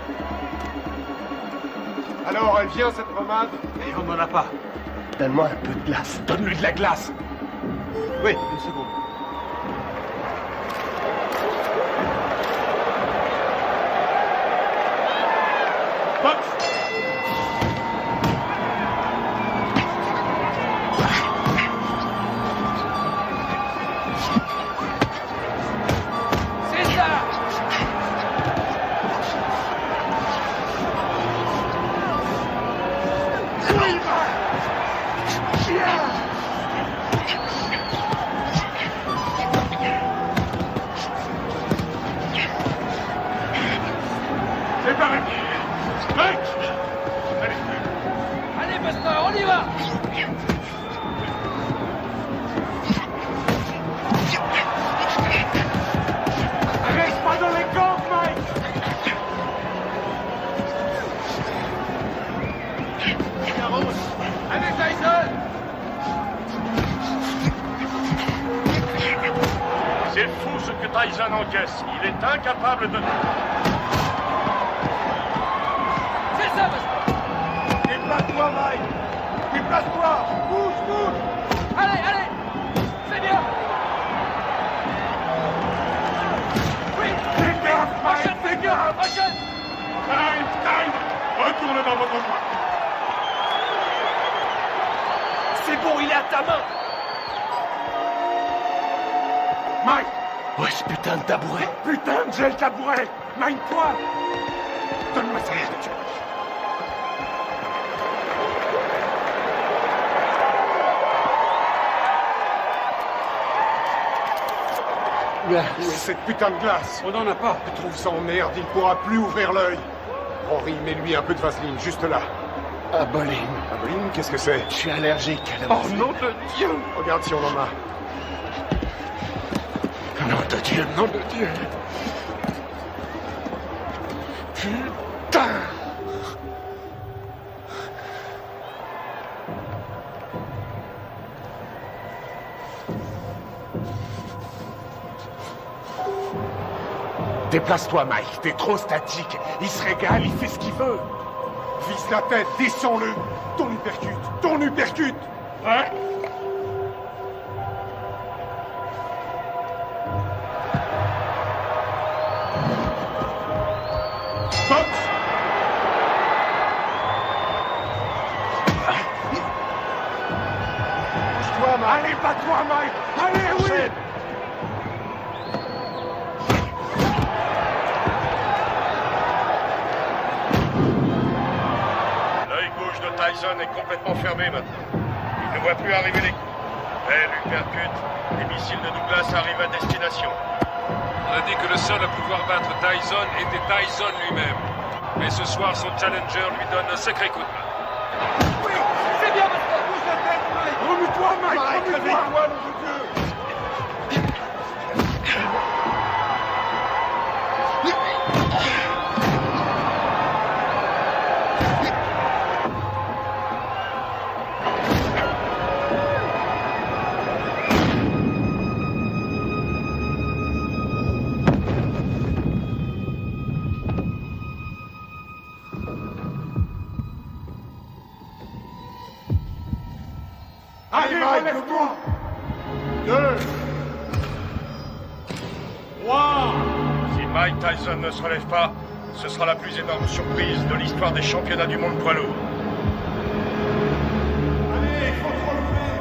Alors, elle vient, cette pommade? Et on n'en a pas. Donne-moi un peu de glace. Donne-lui de la glace. Oui, une seconde. C'est pareil. Mec! Allez. Allez, Buster, on y va! Reste pas dans les camps, Mike! Allez, Tyson! C'est fou ce que Tyson encaisse. Il est incapable de... C'est ça, Buster! Déplace-toi, Mike! Déplace-toi! Bouge, bouge! Allez, allez! C'est bien! Oui! Fais gaffe, Mike! Fais gaffe! Prochaine! Time! Retourne dans votre coin! C'est bon, il est à ta main. Mike! Ouais, ce putain de tabouret. Putain, j'ai le tabouret! Mine-toi! Donne-moi ça, je te Où est cette putain de glace? On n'en a pas. Je trouve ça en merde, il pourra plus ouvrir l'œil. Henri, mets-lui un peu de vaseline, juste là. Aboline. Aboline, qu'est-ce que c'est? Je suis allergique à la Oh nom de Dieu! Regarde si on en a. Nom de Dieu, nom de Dieu. Putain! Déplace-toi, Mike. T'es trop statique. Il se régale, il fait ce qu'il veut. Vise la tête, descends-le. Ton uppercut, ton uppercut. Ouais? Stop! Bouge-toi, Mike. Allez, bats-toi, Mike. Allez, oui. L'œil gauche de Tyson est complètement fermé maintenant. Il ne voit plus arriver les coups. Belle uppercut. Les missiles de Douglas arrivent à destination. On a dit que le seul à pouvoir battre Tyson était Tyson lui-même. Mais ce soir, son challenger lui donne un sacré coup de main. Oui! C'est bien, Buster! Bouge la tête, Mike. Remue-toi, Mike. Remue-toi, nom de Dieu. Allez, relève-toi. 2, 3. Si Mike Tyson ne se relève pas, ce sera la plus énorme surprise de l'histoire des championnats du monde poids lourd. Allez, il faut te relever.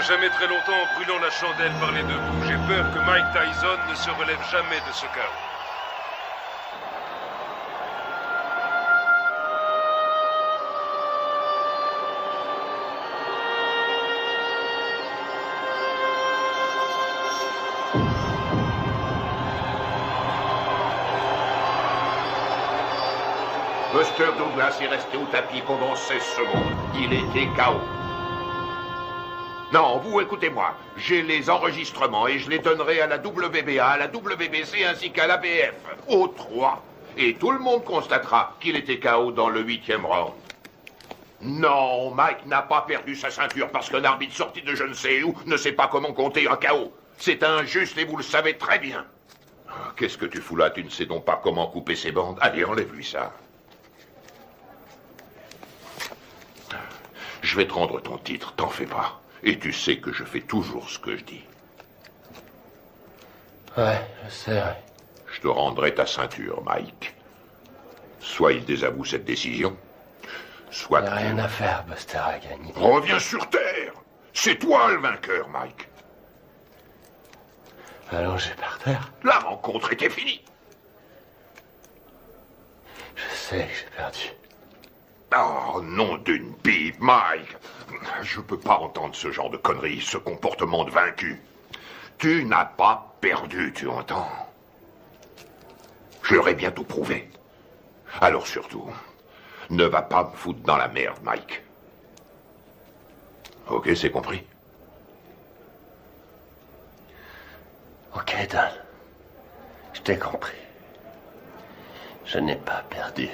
jamais très longtemps en brûlant la chandelle par les deux bouts. J'ai peur que Mike Tyson ne se relève jamais de ce chaos. Buster Douglas est resté au tapis pendant 16 secondes. Il était KO. Non, vous écoutez-moi. J'ai les enregistrements et je les donnerai à la WBA, à la WBC ainsi qu'à l'ABF. Aux 3. Et tout le monde constatera qu'il était KO dans le 8e round. Non, Mike n'a pas perdu sa ceinture parce qu'un arbitre sorti de je ne sais où ne sait pas comment compter un KO. C'est injuste et vous le savez très bien. Qu'est-ce que tu fous là? Tu ne sais donc pas comment couper ses bandes? Allez, enlève-lui ça. Je vais te rendre ton titre, t'en fais pas. Et tu sais que je fais toujours ce que je dis. Ouais, je sais, ouais. Je te rendrai ta ceinture, Mike. Soit il désavoue cette décision, soit... Il n'y a rien à faire, Buster a gagné. Reviens sur Terre. C'est toi le vainqueur, Mike. Allongé par terre. La rencontre était finie. Je sais que j'ai perdu. Oh, nom d'une pipe, Mike. Je peux pas entendre ce genre de conneries, ce comportement de vaincu. Tu n'as pas perdu, tu entends? Je leur ai bientôt prouvé. Alors surtout, ne va pas me foutre dans la merde, Mike. Ok, c'est compris? Ok, Dan. Je t'ai compris. Je n'ai pas perdu.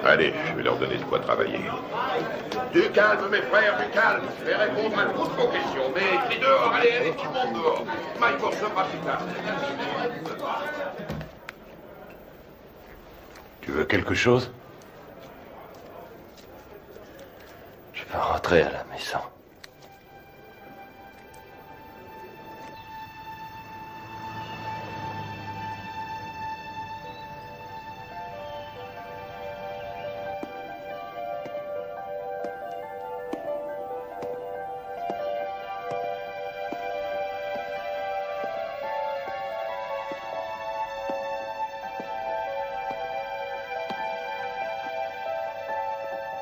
Allez, je vais leur donner de quoi travailler. Du calme, mes frères, du calme. Je vais répondre à toutes vos questions. Mais crie dehors, allez, tout le monde dehors. Mike recevra plus tard. Tu veux quelque chose? Je peux rentrer à la maison.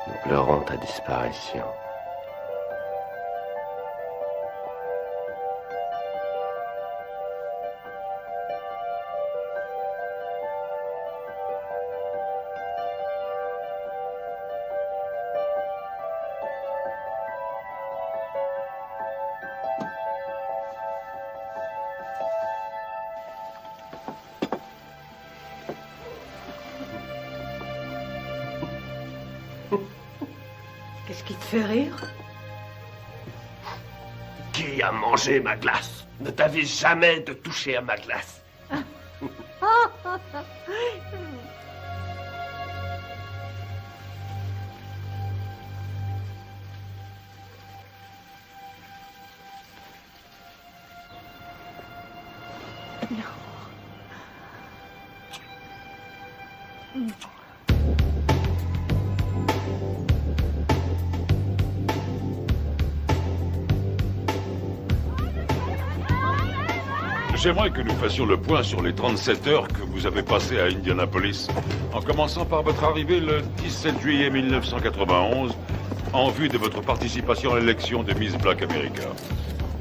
Nous pleurons ta disparition. Qu'est-ce qui te fait rire? Qui a mangé ma glace? Ne t'avais jamais de toucher à ma glace. J'aimerais que nous fassions le point sur les 37 heures que vous avez passées à Indianapolis, en commençant par votre arrivée le 17 juillet 1991, en vue de votre participation à l'élection de Miss Black America.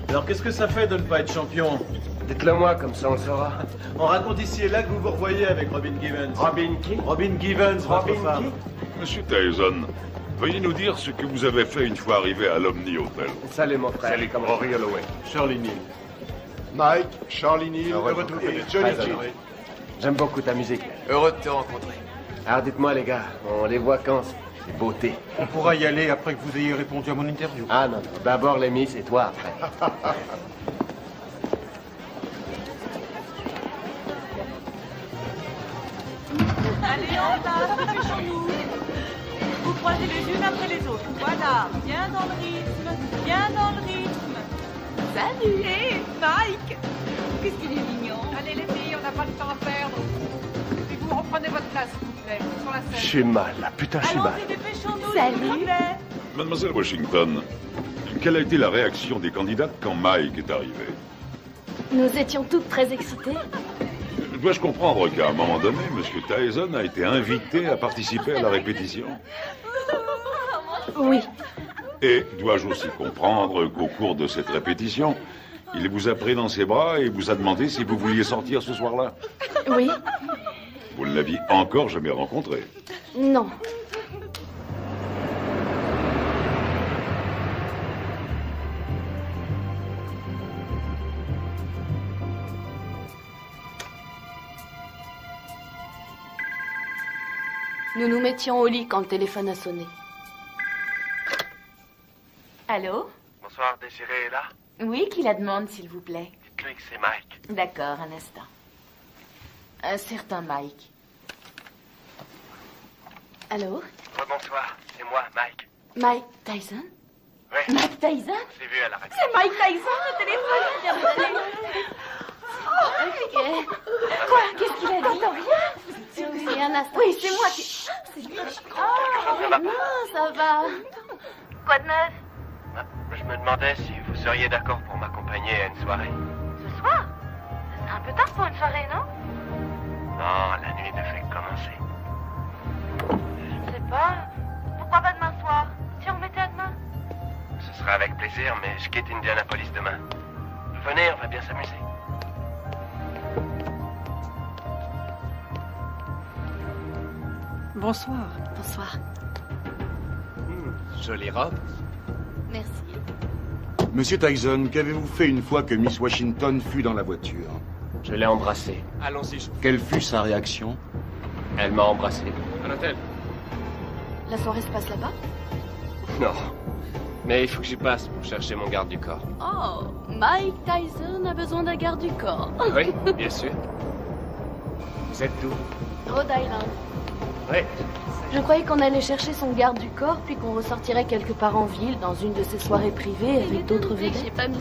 Alors qu'est-ce que ça fait de ne pas être champion? Dites-le moi, comme ça on le saura. On raconte ici et là que vous vous revoyez avec Robin Givens. Robin qui? Robin Givens, votre femme. Monsieur Tyson, veuillez nous dire ce que vous avez fait une fois arrivé à l'Omni Hotel. Salut mon frère. Salut, comme Rory Holloway. Charlie Neal. Mike, Charlie Neal, heureux de vous connaître. Johnny G. J'aime beaucoup ta musique. Heureux de te rencontrer. Alors dites-moi les gars, on les voit quand ces beautés? On pourra y aller après que vous ayez répondu à mon interview. Ah non, d'abord les Miss et toi après. Allez, en place, dépêchons-nous. Vous croisez les unes après les autres. Voilà, bien dans le rythme, bien dans le rythme. Salut. Hé, Mike. Qu'est-ce qu'il est mignon. Allez les filles, on n'a pas de temps à perdre. Et vous prenez votre place, s'il vous plaît, sur la scène. J'ai mal, là. Putain, j'ai mal. Allons-y, dépêchons-nous, Salut. s'il vous plaît. Mademoiselle Washington, quelle a été la réaction des candidates quand Mike est arrivé? Nous étions toutes très excitées. Dois-je comprendre qu'à un moment donné, M. Tyson a été invité à participer à la répétition? Oui. Et dois-je aussi comprendre qu'au cours de cette répétition, il vous a pris dans ses bras et vous a demandé si vous vouliez sortir ce soir-là? Oui. Vous ne l'aviez encore jamais rencontré? Non. Nous nous mettions au lit quand le téléphone a sonné. Allô? Bonsoir, Désiré est là? Oui, qui la demande, s'il vous plaît? Dites-lui que c'est Mike. D'accord, un instant. Un certain Mike. Allô? Bonsoir, c'est moi, Mike. Mike Tyson? Oui. Mike Tyson? On s'est vu à la radio. C'est Mike Tyson, le téléphone vient de sonner. Ok. Quoi? Qu'est-ce qu'il a dit? Rien. Oui, un instant. Oui, c'est moi qui... C'est lui. Oh, non, ça va. Quoi de neuf? Je me demandais si vous seriez d'accord pour m'accompagner à une soirée. Ce soir? C'est un peu tard pour une soirée, non? Non, la nuit ne fait que commencer. Je sais pas. Pourquoi pas demain soir? Si on mettait à demain? Ce sera avec plaisir, mais je quitte Indianapolis demain. Venez, on va bien s'amuser. Bonsoir. Bonsoir. Jolie robe. Merci. Monsieur Tyson, qu'avez-vous fait une fois que Miss Washington fut dans la voiture? Je l'ai embrassée. Allons-y. Quelle fut sa réaction? Elle m'a embrassé. À l'hôtel. La soirée se passe là-bas? Non. Mais il faut que j'y passe pour chercher mon garde du corps. Oh, Mike Tyson a besoin d'un garde du corps. Oui, bien sûr. Vous êtes d'où? Rhode Island. Oui. Je croyais qu'on allait chercher son garde du corps, puis qu'on ressortirait quelque part en ville, dans une de ces soirées privées avec d'autres vedettes. J'ai pas mis.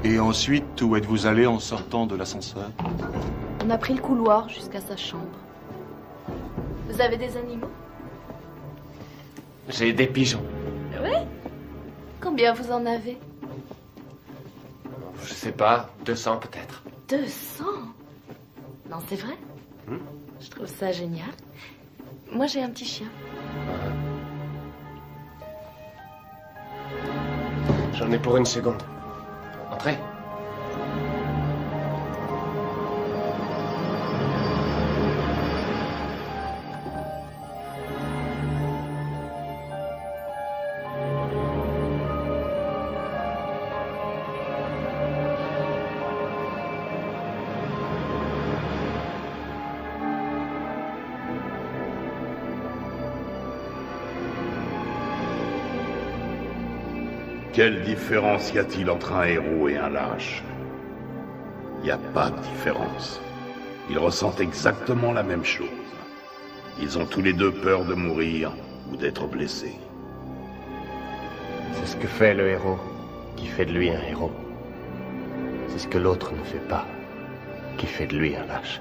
Et ensuite, où êtes-vous allé en sortant de l'ascenseur? On a pris le couloir jusqu'à sa chambre. Vous avez des animaux? J'ai des pigeons. Oui? Combien vous en avez? Je sais pas, 200 peut-être. 200? Non, c'est vrai? Je trouve ça génial. Moi, j'ai un petit chien. J'en ai pour une seconde. Entrez. Quelle différence y a-t-il entre un héros et un lâche? Il n'y a pas de différence. Ils ressentent exactement la même chose. Ils ont tous les deux peur de mourir ou d'être blessés. C'est ce que fait le héros qui fait de lui un héros. C'est ce que l'autre ne fait pas qui fait de lui un lâche.